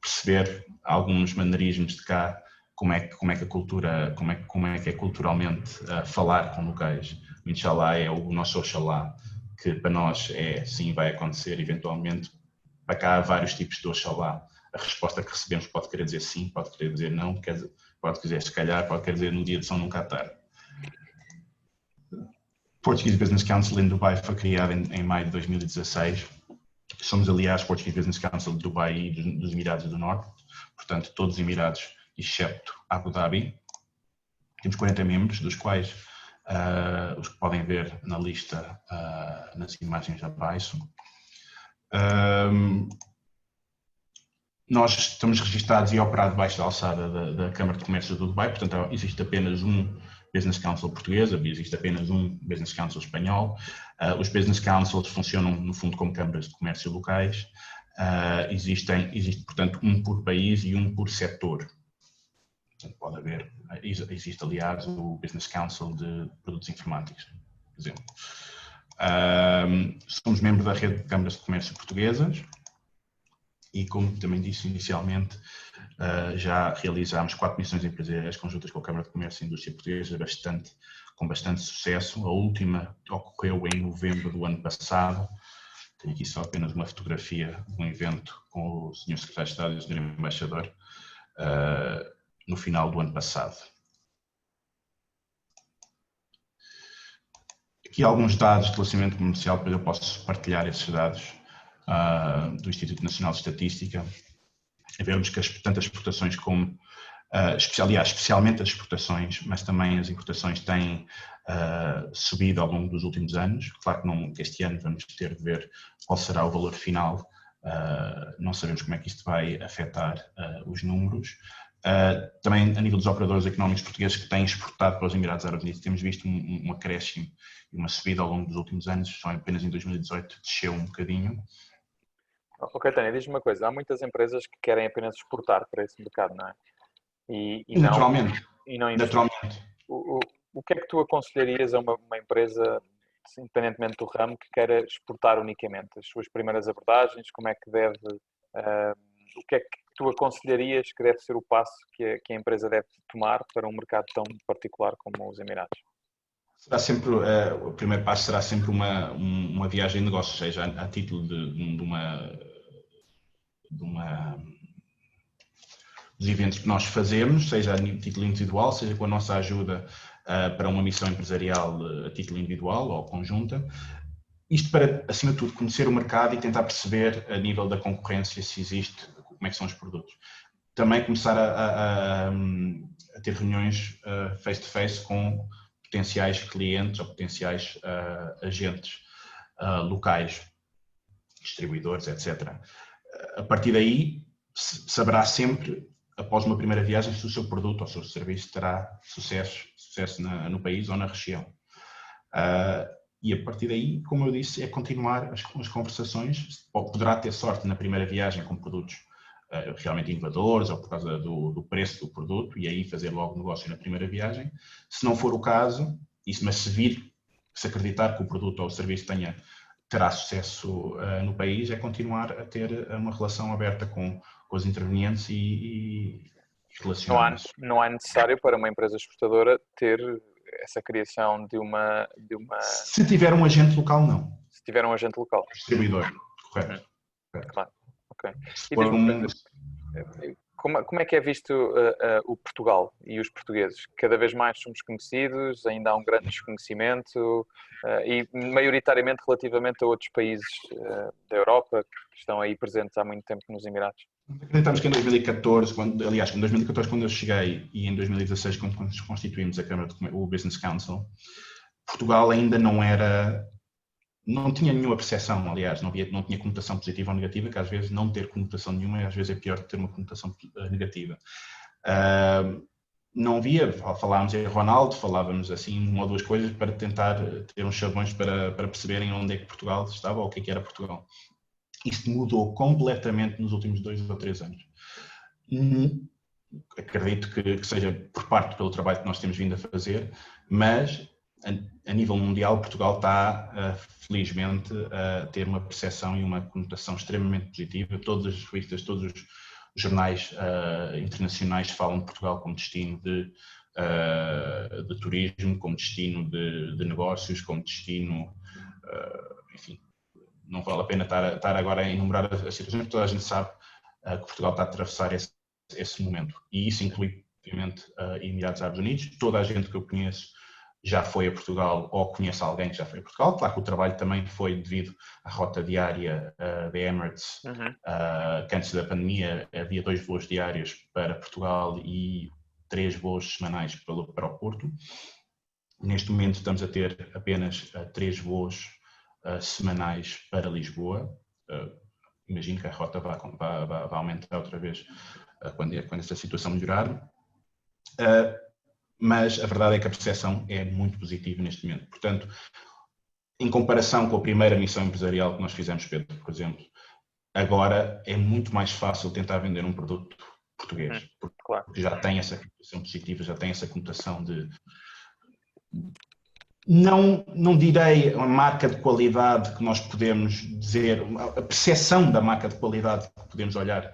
perceber alguns maneirismos de cá, como é que a cultura, como é que é culturalmente falar com locais. O Inshallah é o nosso Oxalá, que para nós é sim, vai acontecer eventualmente. Para cá há vários tipos de Oxalá. A resposta que recebemos pode querer dizer sim, pode querer dizer não, pode dizer se calhar, pode querer dizer no dia de São no Qatar. Portuguese Business Council em Dubai foi criado em maio de 2016. Somos, aliás, Portuguese Business Council de Dubai e dos Emirados do Norte, portanto, todos os Emirados, excepto Abu Dhabi. Temos 40 membros, dos quais os que podem ver na lista, nas imagens abaixo. Nós estamos registados e operados debaixo da alçada da Câmara de Comércio do Dubai, portanto, existe apenas um Business Council português, existe apenas um Business Council espanhol. Os Business Councils funcionam, no fundo, como câmaras de comércio locais. Existe, portanto, um por país e um por setor. Portanto, pode haver, existe, aliás, o Business Council de produtos informáticos, por exemplo. Somos membros da rede de câmaras de comércio portuguesas e, como também disse inicialmente, já realizámos 4 missões empresariais conjuntas com a Câmara de Comércio e Indústria Portuguesa, com bastante sucesso. A última ocorreu em novembro do ano passado. Tenho aqui só apenas uma fotografia de um evento com o Sr. Secretário de Estado e o Sr. Embaixador no final do ano passado. Aqui alguns dados de relacionamento comercial, depois eu posso partilhar esses dados do Instituto Nacional de Estatística. A vermos que tanto as exportações como, especialmente as exportações, mas também as importações têm subido ao longo dos últimos anos. Claro que este ano vamos ter de ver qual será o valor final, não sabemos como é que isto vai afetar os números. Também a nível dos operadores económicos portugueses que têm exportado para os Emirados Árabes Unidos, temos visto um acréscimo e uma subida ao longo dos últimos anos, só apenas em 2018 desceu um bocadinho. Ok, Tânia, diz-me uma coisa, há muitas empresas que querem apenas exportar para esse mercado, não é? E Naturalmente. Não investir. Naturalmente. O que é que tu aconselharias a uma empresa, independentemente do ramo, que queira exportar unicamente? As suas primeiras abordagens, como é que deve... o que é que tu aconselharias que deve ser o passo que a empresa deve tomar para um mercado tão particular como os Emirados? Será sempre, o primeiro passo será sempre uma viagem de negócio, seja a título dos eventos que nós fazemos, seja a título individual, seja com a nossa ajuda para uma missão empresarial a título individual ou conjunta. Isto para, acima de tudo, conhecer o mercado e tentar perceber a nível da concorrência se existe, como é que são os produtos. Também começar a ter reuniões face-to-face com potenciais clientes ou potenciais agentes locais, distribuidores, etc. A partir daí, saberá sempre, após uma primeira viagem, se o seu produto ou o seu serviço terá sucesso no país ou na região. E a partir daí, como eu disse, é continuar as conversações. Poderá ter sorte na primeira viagem com produtos realmente inovadores ou por causa do preço do produto e aí fazer logo negócio na primeira viagem. Se não for o caso, mas se acreditar que o produto ou o serviço terá sucesso no país, é continuar a ter uma relação aberta com os intervenientes e relacionar-se. Não há necessário para uma empresa exportadora ter essa criação de uma... Se tiver um agente local, não. Se tiver um agente local. Distribuidor, correto. Claro, ok. E como é que é visto o Portugal e os portugueses? Cada vez mais somos conhecidos, ainda há um grande desconhecimento e maioritariamente relativamente a outros países da Europa que estão aí presentes há muito tempo nos Emirados. Acreditamos que em 2014, quando eu cheguei e em 2016 quando constituímos a Câmara o Business Council, Portugal ainda não tinha nenhuma percepção, aliás, não tinha conotação positiva ou negativa, que às vezes não ter conotação nenhuma, às vezes é pior que ter uma conotação negativa. Não via, falávamos em Ronaldo, falávamos assim uma ou duas coisas para tentar ter uns chavões para perceberem onde é que Portugal estava ou o que era Portugal. Isto mudou completamente nos últimos 2 ou 3 anos. acredito que seja por parte pelo trabalho que nós temos vindo a fazer, mas a nível mundial Portugal está, felizmente, a ter uma percepção e uma conotação extremamente positiva. Todas as revistas, todos os jornais internacionais falam de Portugal como destino de turismo, como destino de negócios, como destino, enfim, não vale a pena estar agora a enumerar as situações, toda a gente sabe que Portugal está a atravessar esse momento. E isso inclui, obviamente, Emirados Árabes Unidos. Toda a gente que eu conheço já foi a Portugal ou conhece alguém que já foi a Portugal. Claro que o trabalho também foi devido à rota diária da Emirates, que antes da pandemia havia 2 voos diários para Portugal e 3 voos semanais para o Porto. Neste momento estamos a ter apenas 3 voos semanais para Lisboa. Imagino que a rota vai aumentar outra vez quando essa situação melhorar. Mas a verdade é que a percepção é muito positiva neste momento. Portanto, em comparação com a primeira missão empresarial que nós fizemos, Pedro, por exemplo, agora é muito mais fácil tentar vender um produto português, porque já tem essa conotação positiva, já tem essa conotação de... Não direi uma marca de qualidade que nós podemos dizer, a percepção da marca de qualidade que podemos olhar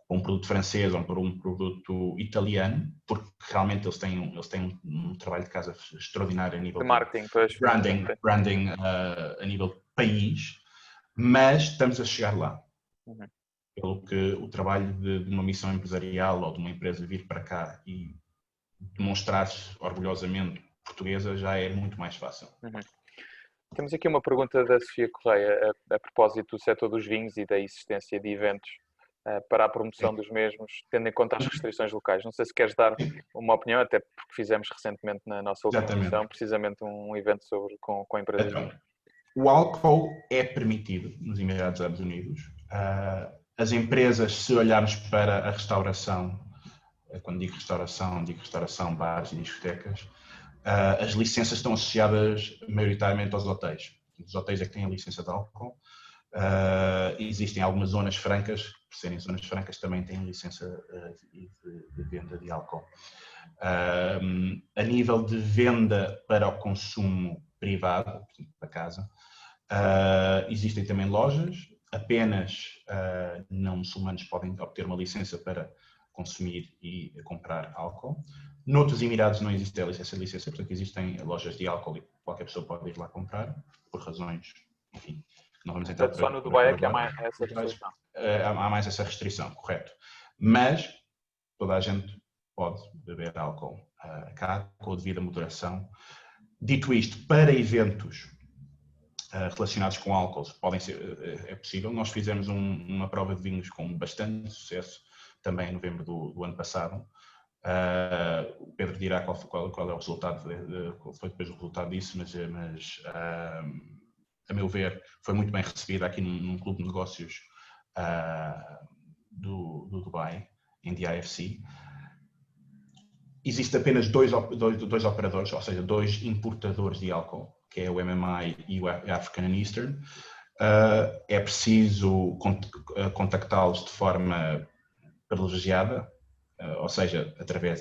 para um produto francês ou para um produto italiano, porque realmente eles têm um trabalho de casa extraordinário a nível de marketing, branding a nível país, mas estamos a chegar lá. Pelo que o trabalho de uma missão empresarial ou de uma empresa vir para cá e demonstrar-se orgulhosamente portuguesa já é muito mais fácil. Temos aqui uma pergunta da Sofia Correia a propósito do setor dos vinhos e da existência de eventos para a promoção dos mesmos, tendo em conta as restrições locais. Não sei se queres dar uma opinião, até porque fizemos recentemente na nossa última edição, precisamente um evento com empresas de vinho. O álcool é permitido nos Emirados Árabes Unidos. As empresas, se olharmos para a restauração, quando digo restauração, bares e discotecas, as licenças estão associadas maioritariamente aos hotéis. Os hotéis é que têm a licença de álcool. Existem algumas zonas francas, por serem zonas francas, também têm licença de venda de álcool. A nível de venda para o consumo privado, para casa, existem também lojas, apenas não muçulmanos podem obter uma licença para consumir e comprar álcool. Noutros Emirados não existe a licença, portanto existem lojas de álcool e qualquer pessoa pode ir lá comprar, por razões, enfim, não vamos entrar só no Dubai é que há mais essa restrição. Há mais essa restrição, correto. Mas toda a gente pode beber álcool cá, com a devida moderação. Dito isto, para eventos relacionados com álcool, é possível. Nós fizemos uma prova de vinhos com bastante sucesso, também em novembro do ano passado. O Pedro dirá qual é o resultado, qual foi depois o resultado disso, mas a meu ver, foi muito bem recebida aqui num clube de negócios do Dubai, em DIFC. Existem apenas dois operadores, ou seja, 2 importadores de álcool, que é o MMI e o African and Eastern. É preciso contactá-los de forma privilegiada, ou seja, através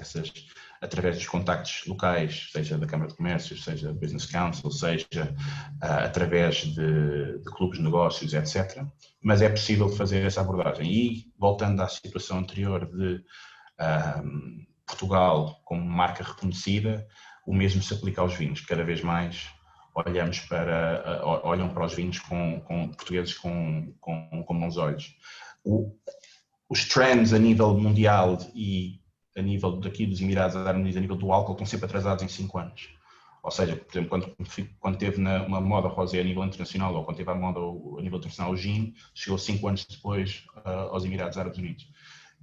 dos contactos locais, seja da Câmara de Comércio, seja do Business Council, seja através de clubes de negócios, etc. Mas é possível fazer essa abordagem. E, voltando à situação anterior de Portugal como marca reconhecida, o mesmo se aplica aos vinhos. Cada vez mais olham para os vinhos portugueses com bons olhos. Os trends a nível mundial e a nível daqui dos Emirados Árabes Unidos, a nível do álcool, estão sempre atrasados em 5 anos. Ou seja, por exemplo, quando teve uma moda rosé a nível internacional, ou quando teve a moda a nível internacional o gin, chegou 5 anos depois aos Emirados Árabes Unidos.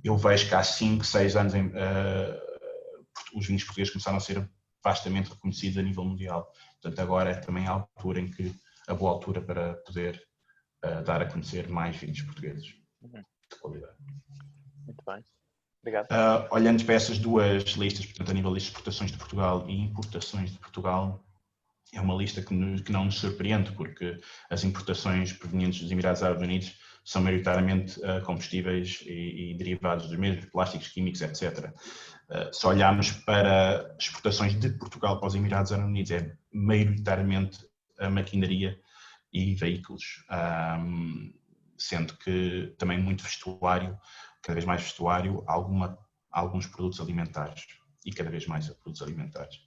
Eu vejo que há 5, 6 anos os vinhos portugueses começaram a ser vastamente reconhecidos a nível mundial. Portanto, agora é também a altura em que, a boa altura para poder dar a conhecer mais vinhos portugueses de qualidade. Muito bem. Obrigado. Olhando para essas duas listas, portanto, a nível de exportações de Portugal e importações de Portugal, é uma lista que não nos surpreende, porque as importações provenientes dos Emirados Árabes Unidos são maioritariamente combustíveis e derivados dos mesmos, plásticos, químicos, etc. Se olharmos para exportações de Portugal para os Emirados Árabes Unidos, é maioritariamente a maquinaria e veículos, sendo que também muito vestuário, cada vez mais vestuário, alguns produtos alimentares e cada vez mais produtos alimentares.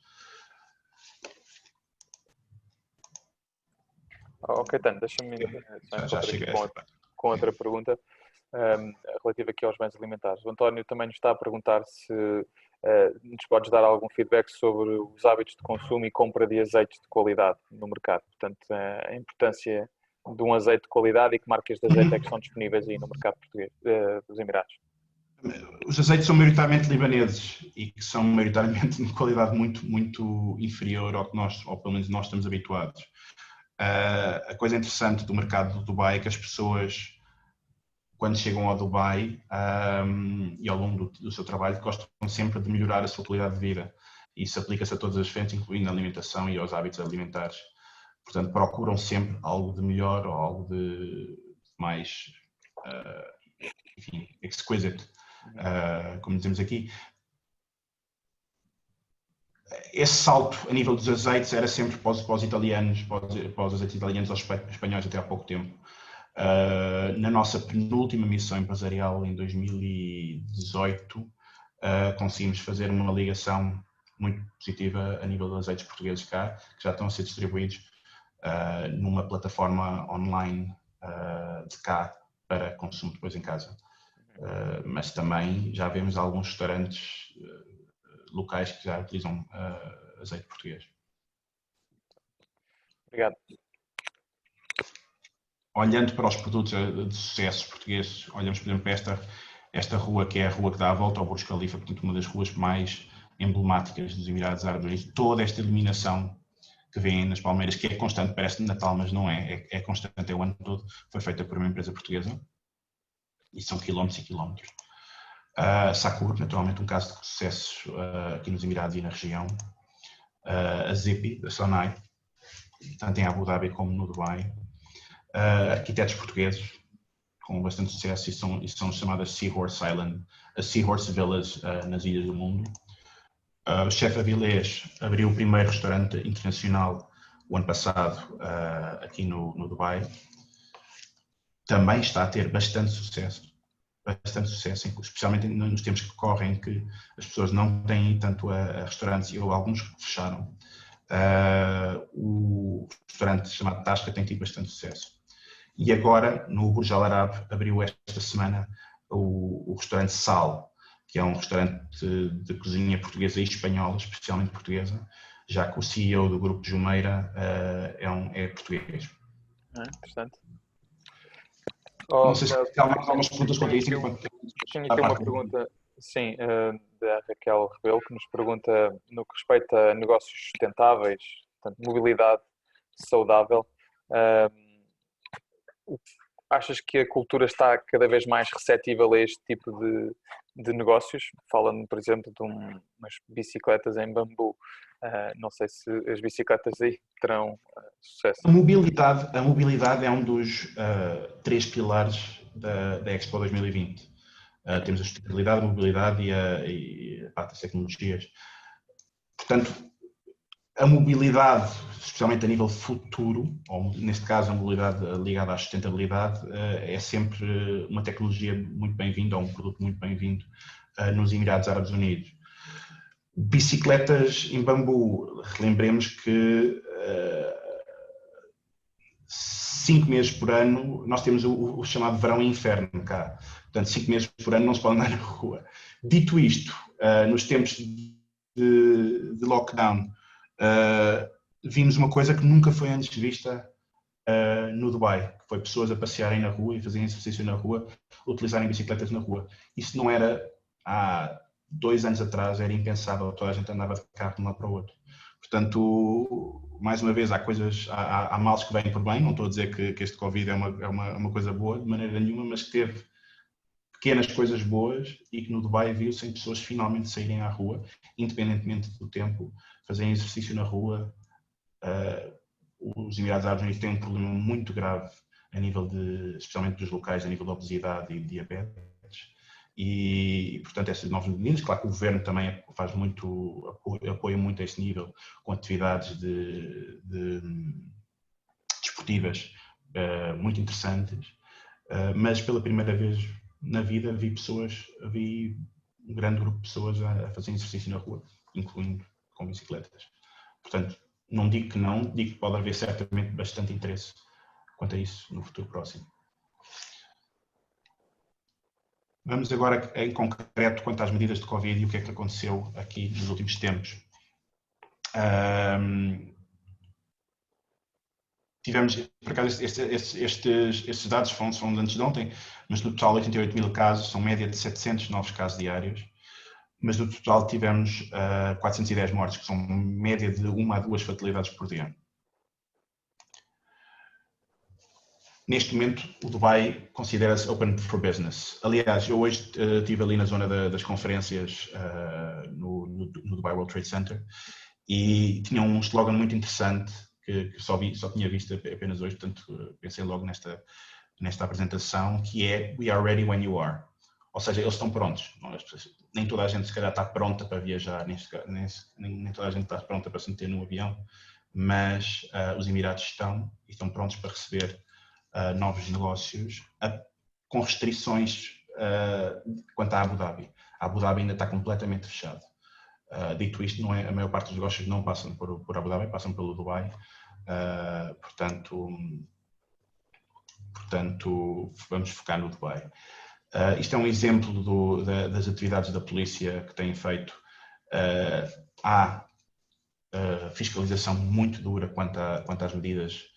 Ok, Tano, deixa-me só interromper aqui com outra pergunta relativa aqui aos bens alimentares. O António também nos está a perguntar se nos podes dar algum feedback sobre os hábitos de consumo e compra de azeites de qualidade no mercado. Portanto, a importância de um azeite de qualidade e que marcas de azeite é que estão disponíveis aí no mercado português, dos Emirados. Os azeites são maioritariamente libaneses e que são maioritariamente de qualidade muito, muito inferior ao que nós, ou pelo menos nós estamos habituados. A coisa interessante do mercado do Dubai é que as pessoas, quando chegam ao Dubai e ao longo do seu trabalho, gostam sempre de melhorar a sua qualidade de vida. Isso aplica-se a todas as frentes, incluindo a alimentação e aos hábitos alimentares. Portanto, procuram sempre algo de melhor ou algo de mais, enfim, exquisite, como dizemos aqui. Esse salto a nível dos azeites era sempre para os italianos, para os azeites italianos aos espanhóis até há pouco tempo. Na nossa penúltima missão empresarial em 2018, conseguimos fazer uma ligação muito positiva a nível dos azeites portugueses cá, que já estão a ser distribuídos numa plataforma online de cá para consumo depois em casa. Mas também já vemos alguns restaurantes locais que já utilizam azeite português. Obrigado. Olhando para os produtos de sucesso portugueses, olhamos, por exemplo, para esta rua, que é a rua que dá a volta ao Burj Khalifa, portanto, uma das ruas mais emblemáticas dos Emirados Árabes Unidos. Toda esta iluminação que vem nas palmeiras, que é constante, parece Natal, mas não é, é constante, é o ano todo, foi feita por uma empresa portuguesa e são quilómetros e quilómetros. Sakur, naturalmente um caso de sucesso aqui nos Emirados e na região. A Zippy, da Sonai, tanto em Abu Dhabi como no Dubai. Arquitetos portugueses com bastante sucesso e são chamadas Seahorse Island, as Seahorse Villas nas ilhas do mundo. O chefe Avilés abriu o primeiro restaurante internacional o ano passado aqui no Dubai. Também está a ter bastante sucesso, especialmente nos tempos que correm, que as pessoas não têm tanto a restaurantes, ou alguns fecharam. O restaurante chamado Tasca tem tido bastante sucesso. E agora, no Burj Al Arab, abriu esta semana o restaurante Sal, que é um restaurante de cozinha portuguesa e espanhola, especialmente portuguesa, já que o CEO do Grupo de Jumeira é português. Interessante. Não sei se há algumas perguntas quanto a isso. Tenho aqui uma pergunta, sim, da Raquel Rebelo, que nos pergunta no que respeita a negócios sustentáveis, portanto, mobilidade saudável. Achas que a cultura está cada vez mais receptível a este tipo de negócios? Falando, por exemplo, de umas bicicletas em bambu. Não sei se as bicicletas aí terão sucesso. A mobilidade é um dos 3 pilares da Expo 2020. Temos a sustentabilidade, a mobilidade e as tecnologias. Portanto, a mobilidade, especialmente a nível futuro, ou neste caso a mobilidade ligada à sustentabilidade, é sempre uma tecnologia muito bem-vinda, ou um produto muito bem-vindo nos Emirados Árabes Unidos. Bicicletas em bambu, relembremos que 5 meses por ano nós temos o chamado verão e inverno cá. Portanto, 5 meses por ano não se pode andar na rua. Dito isto, nos tempos de lockdown, vimos uma coisa que nunca foi antes vista no Dubai, que foi pessoas a passearem na rua e fazerem exercício na rua, utilizarem bicicletas na rua. Isso não era há 2 anos atrás, era impensável, toda a gente andava de carro de um lado para o outro. Portanto, mais uma vez, há males que vêm por bem, não estou a dizer que este Covid é uma coisa boa, de maneira nenhuma, mas que teve pequenas coisas boas e que no Dubai viu-se em pessoas finalmente saírem à rua, independentemente do tempo, fazerem exercício na rua, os Emirados Árabes Unidos têm um problema muito grave a nível especialmente dos locais, a nível de obesidade e de diabetes. E, portanto, essas novas medidas, claro que o governo também apoia muito a esse nível, com atividades desportivas muito interessantes, mas pela primeira vez na vida vi um grande grupo de pessoas a fazer exercício na rua, incluindo com bicicletas. Portanto, não digo que não, digo que pode haver certamente bastante interesse quanto a isso no futuro próximo. Vamos agora em concreto quanto às medidas de Covid e o que é que aconteceu aqui nos últimos tempos. Tivemos, por acaso, estes dados são de antes de ontem, mas no total 88 mil casos, são média de 700 novos casos diários, mas no total tivemos 410 mortes, que são média de 1 a 2 fatalidades por dia. Neste momento, o Dubai considera-se open for business. Aliás, eu hoje estive ali na zona das conferências no Dubai World Trade Center e tinha um slogan muito interessante que só tinha visto apenas hoje, portanto pensei logo nesta apresentação, que é "We are ready when you are". Ou seja, eles estão prontos. Nem toda a gente se calhar está pronta para viajar, nem toda a gente está pronta para se meter no avião, mas os Emirados estão prontos para receber novos negócios com restrições quanto à Abu Dhabi. A Abu Dhabi ainda está completamente fechado. Dito isto, não é, a maior parte dos negócios não passam por Abu Dhabi, passam pelo Dubai. Portanto, vamos focar no Dubai. Isto é um exemplo das atividades da polícia que têm feito. Há fiscalização muito dura quanto às medidas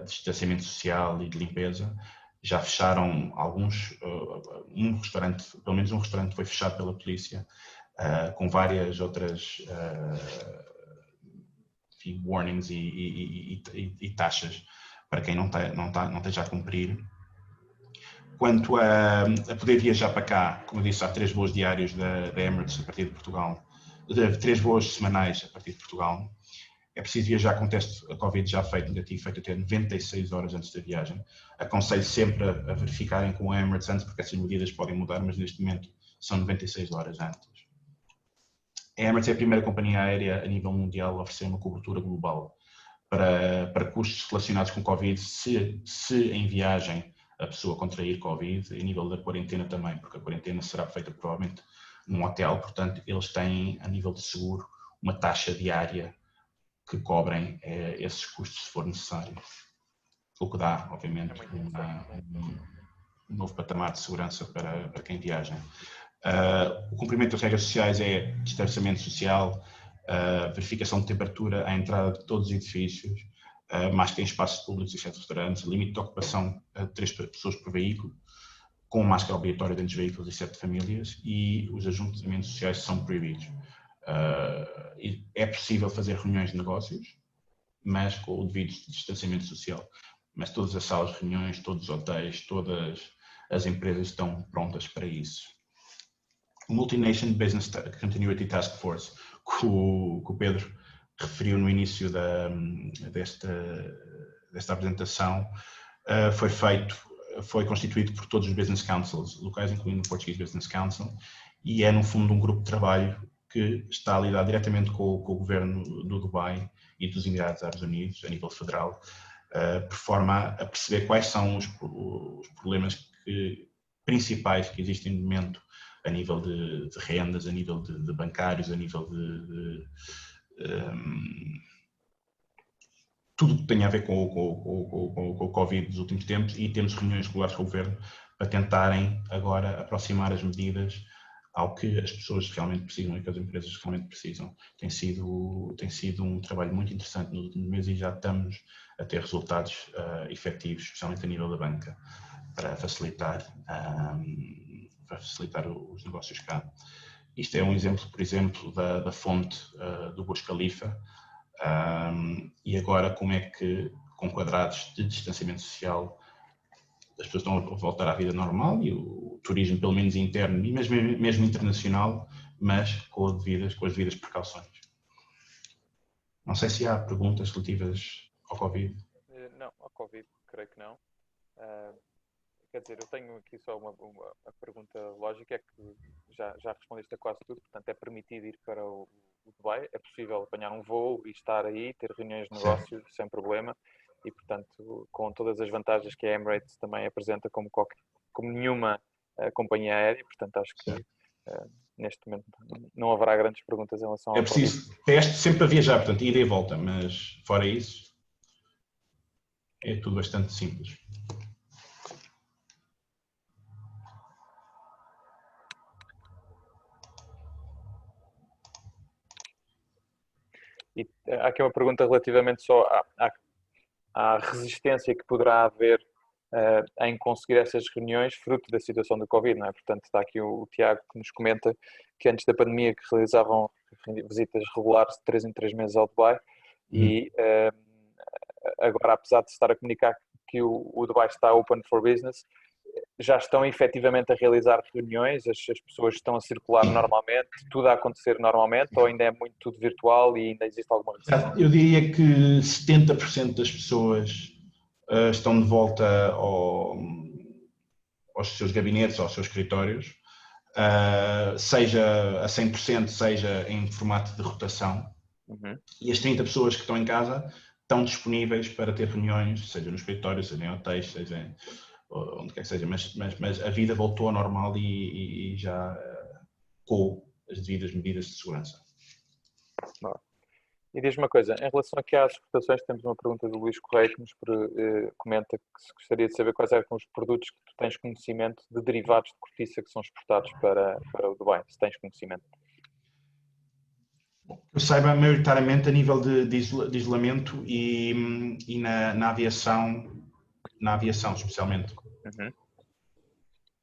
de distanciamento social e de limpeza. Já fecharam alguns, pelo menos um restaurante foi fechado pela polícia, com várias outras warnings e taxas para quem não esteja a cumprir. Quanto a poder viajar para cá, como eu disse, há 3 voos diários da Emirates a partir de Portugal, 3 voos semanais a partir de Portugal. É preciso viajar com teste a Covid já negativo, feito até 96 horas antes da viagem. Aconselho sempre a verificarem com a Emirates antes, porque essas medidas podem mudar, mas neste momento são 96 horas antes. A Emirates é a primeira companhia aérea a nível mundial a oferecer uma cobertura global para custos relacionados com Covid, se em viagem a pessoa contrair Covid, e a nível da quarentena também, porque a quarentena será feita provavelmente num hotel, portanto eles têm, a nível de seguro, uma taxa diária que cobrem esses custos se for necessário. O que dá, obviamente, um novo patamar de segurança para quem viaja. O cumprimento das regras sociais é distanciamento social, verificação de temperatura à entrada de todos os edifícios, máscara em espaços públicos, exceto restaurantes, limite de ocupação a 3 pessoas por veículo, com máscara obrigatória dentro dos veículos, exceto famílias, e os ajuntamentos sociais são proibidos. É possível fazer reuniões de negócios, mas com o devido distanciamento social. Mas todas as salas de reuniões, todos os hotéis, todas as empresas estão prontas para isso. O Multinational Business Continuity Task Force, que o Pedro referiu no início desta apresentação, foi constituído por todos os Business Councils locais, incluindo o Portuguese Business Council, e é no fundo um grupo de trabalho que está a lidar diretamente com o governo do Dubai e dos Emirados Árabes Unidos, a nível federal, por forma a perceber quais são os problemas principais que existem no momento a nível de rendas, a nível de bancários, a nível de tudo que tem a ver com o Covid dos últimos tempos, e temos reuniões regulares com o governo para tentarem agora aproximar as medidas ao que as pessoas realmente precisam e que as empresas realmente precisam. Tem sido um trabalho muito interessante nos últimos meses e já estamos a ter resultados efetivos, especialmente a nível da banca, para facilitar os negócios cá. Isto é um exemplo, por exemplo, da fonte do Burj Khalifa, e agora como é que, com quadrados de distanciamento social, as pessoas estão a voltar à vida normal e o turismo, pelo menos interno e mesmo internacional, mas com as devidas precauções. Não sei se há perguntas relativas ao Covid. Não, ao Covid, creio que não. Quer dizer, eu tenho aqui só uma pergunta lógica, é que já respondeste a quase tudo, portanto é permitido ir para o Dubai, é possível apanhar um voo e estar aí, ter reuniões de negócio sem problema e, portanto, com todas as vantagens que a Emirates também apresenta como nenhuma companhia aérea, portanto acho que neste momento não haverá grandes perguntas em relação É ao Covid. preciso teste sempre para viajar, portanto, ida e volta, mas fora isso, é tudo bastante simples. E há aqui uma pergunta relativamente só à resistência que poderá haver em conseguir essas reuniões fruto da situação do Covid, não é? Portanto, está aqui o Tiago que nos comenta que antes da pandemia que realizavam visitas regulares de 3 em 3 meses ao Dubai e agora, apesar de se estar a comunicar que o Dubai está open for business, já estão efetivamente a realizar reuniões, as pessoas estão a circular normalmente, tudo a acontecer normalmente, ou ainda é muito tudo virtual e ainda existe alguma resistência? Eu diria que 70% das pessoas estão de volta aos seus gabinetes, aos seus escritórios, seja a 100%, seja em formato de rotação. E as 30 pessoas que estão em casa estão disponíveis para ter reuniões, seja no escritório, seja em hotéis, seja onde quer que seja, mas a vida voltou ao normal e já com as devidas medidas de segurança. Bom. E diz-me uma coisa, em relação aqui às exportações, temos uma pergunta do Luís Correia que nos comenta que se gostaria de saber quais eram os produtos que tu tens conhecimento de derivados de cortiça que são exportados para o Dubai, se tens conhecimento. Eu saiba, maioritariamente a nível de isolamento e na aviação especialmente.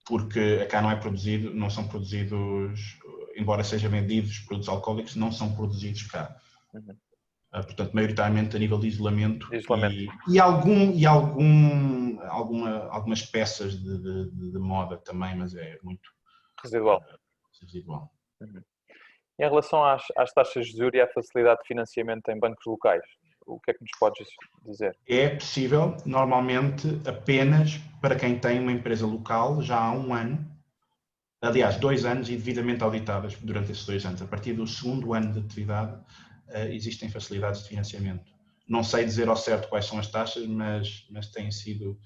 Porque cá não são produzidos, embora sejam vendidos produtos alcoólicos, não são produzidos cá. Portanto, maioritariamente a nível de isolamento. E algumas peças de moda também, mas é muito residual. Em relação às taxas de juros e à facilidade de financiamento em bancos locais, o que é que nos podes dizer? É possível, normalmente, apenas para quem tem uma empresa local já há 1 ano, aliás, 2 anos e devidamente auditadas durante esses 2 anos. A partir do segundo ano de atividade, existem facilidades de financiamento. Não sei dizer ao certo quais são as taxas, mas têm sido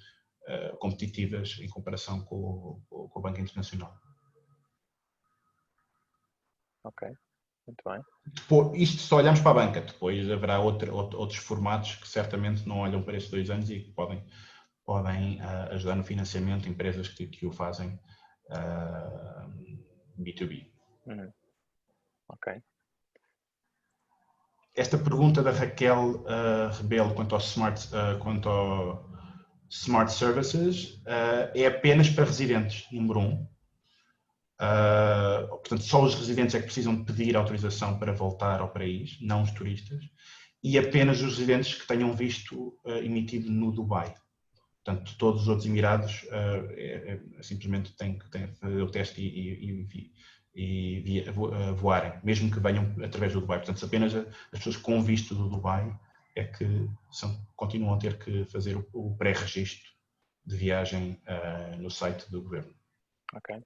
competitivas em comparação com o Banco Internacional. Ok, muito bem. Isto só olhamos para a banca, depois haverá outros formatos que certamente não olham para esses 2 anos e que podem ajudar no financiamento, empresas que o fazem B2B. Ok. Esta pergunta da Raquel Rebelo quanto ao Smart Services é apenas para residentes, número 1. Portanto, só os residentes é que precisam de pedir autorização para voltar ao país, não os turistas, e apenas os residentes que tenham visto emitido no Dubai. Portanto, todos os outros Emirados simplesmente têm que fazer o teste e voarem, mesmo que venham através do Dubai. Portanto, apenas as pessoas com visto do Dubai é que continuam a ter que fazer o pré-registro de viagem no site do governo. Ok.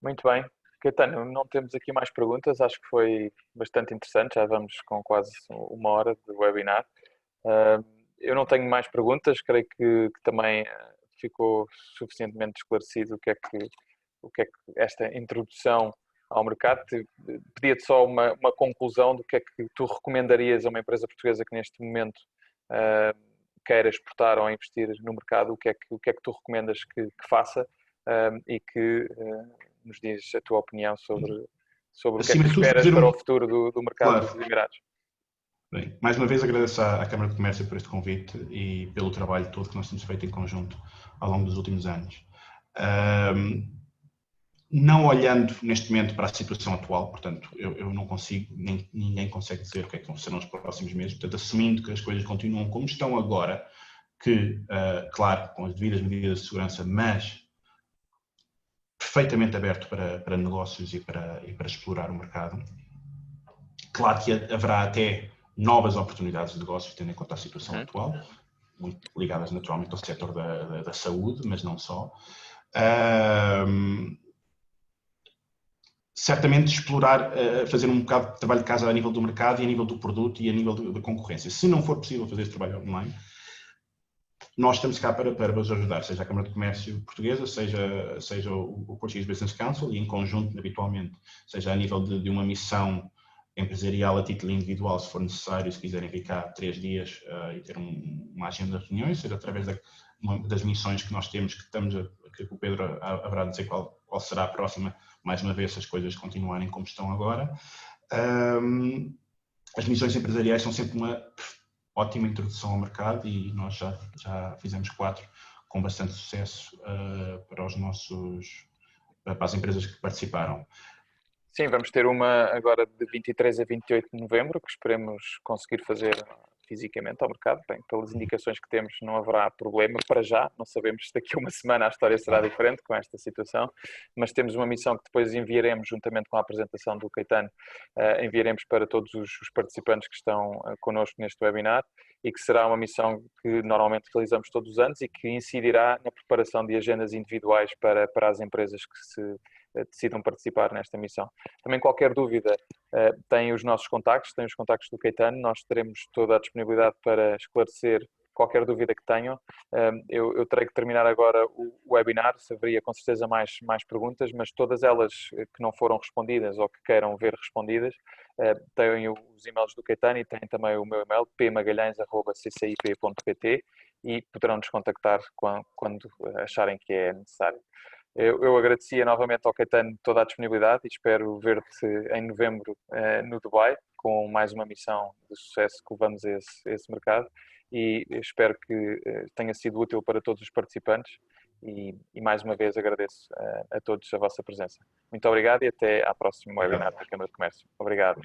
Muito bem. Caetano, não temos aqui mais perguntas, acho que foi bastante interessante, já vamos com quase 1 hora de webinar. Eu não tenho mais perguntas, creio que também ficou suficientemente esclarecido o que é que esta introdução ao mercado. Pedia-te só uma conclusão do que é que tu recomendarias a uma empresa portuguesa que neste momento queira exportar ou investir no mercado, o que é que tu recomendas que faça e que nos diz a tua opinião sobre o que é que esperas para o futuro do mercado dos Emirados. Bem, mais uma vez agradeço à Câmara de Comércio por este convite e pelo trabalho todo que nós temos feito em conjunto ao longo dos últimos anos. Não olhando neste momento para a situação atual, portanto, eu não consigo, nem ninguém consegue dizer o que é que serão os próximos meses, portanto, assumindo que as coisas continuam como estão agora, que, claro, com as devidas medidas de segurança, mas perfeitamente aberto para negócios e para explorar o mercado. Claro que haverá até novas oportunidades de negócio, tendo em conta a situação atual, muito ligadas naturalmente ao setor da saúde, mas não só. Certamente explorar, fazer um bocado de trabalho de casa a nível do mercado e a nível do produto e a nível da concorrência. Se não for possível fazer esse trabalho online, nós estamos cá para vos ajudar, seja a Câmara de Comércio Portuguesa, seja o Portuguese Business Council e em conjunto, habitualmente, seja a nível de uma missão empresarial a título individual, se for necessário, se quiserem vir cá 3 dias e ter uma agenda de reuniões, seja através das missões que nós temos, que o Pedro haverá de dizer qual será a próxima, mais uma vez, se as coisas continuarem como estão agora. As missões empresariais são sempre uma ótima introdução ao mercado e nós já fizemos 4 com bastante sucesso para as empresas que participaram. Sim, vamos ter uma agora de 23 a 28 de novembro, que esperemos conseguir fazer fisicamente ao mercado. Bem, pelas indicações que temos, não haverá problema para já. Não sabemos se daqui a uma semana a história será diferente com esta situação, mas temos uma missão que depois enviaremos, juntamente com a apresentação do Caetano, enviaremos para todos os participantes que estão connosco neste webinar, e que será uma missão que normalmente realizamos todos os anos e que incidirá na preparação de agendas individuais para as empresas que se decidam participar nesta missão. Também qualquer dúvida, tem os nossos contactos, tem os contactos do Caetano, nós teremos toda a disponibilidade para esclarecer qualquer dúvida que tenham. Eu terei que terminar agora o webinar, se haveria com certeza mais perguntas, mas todas elas que não foram respondidas ou que queiram ver respondidas, têm os e-mails do Caetano e têm também o meu e-mail, pmagalhães@ccip.pt, e poderão nos contactar quando acharem que é necessário. Eu agradecia novamente ao Caetano toda a disponibilidade e espero ver-te em novembro no Dubai, com mais uma missão de sucesso que levamos a esse mercado, e espero que tenha sido útil para todos os participantes e mais uma vez agradeço a todos a vossa presença. Muito obrigado e até à próxima webinar da Câmara de Comércio. Obrigado.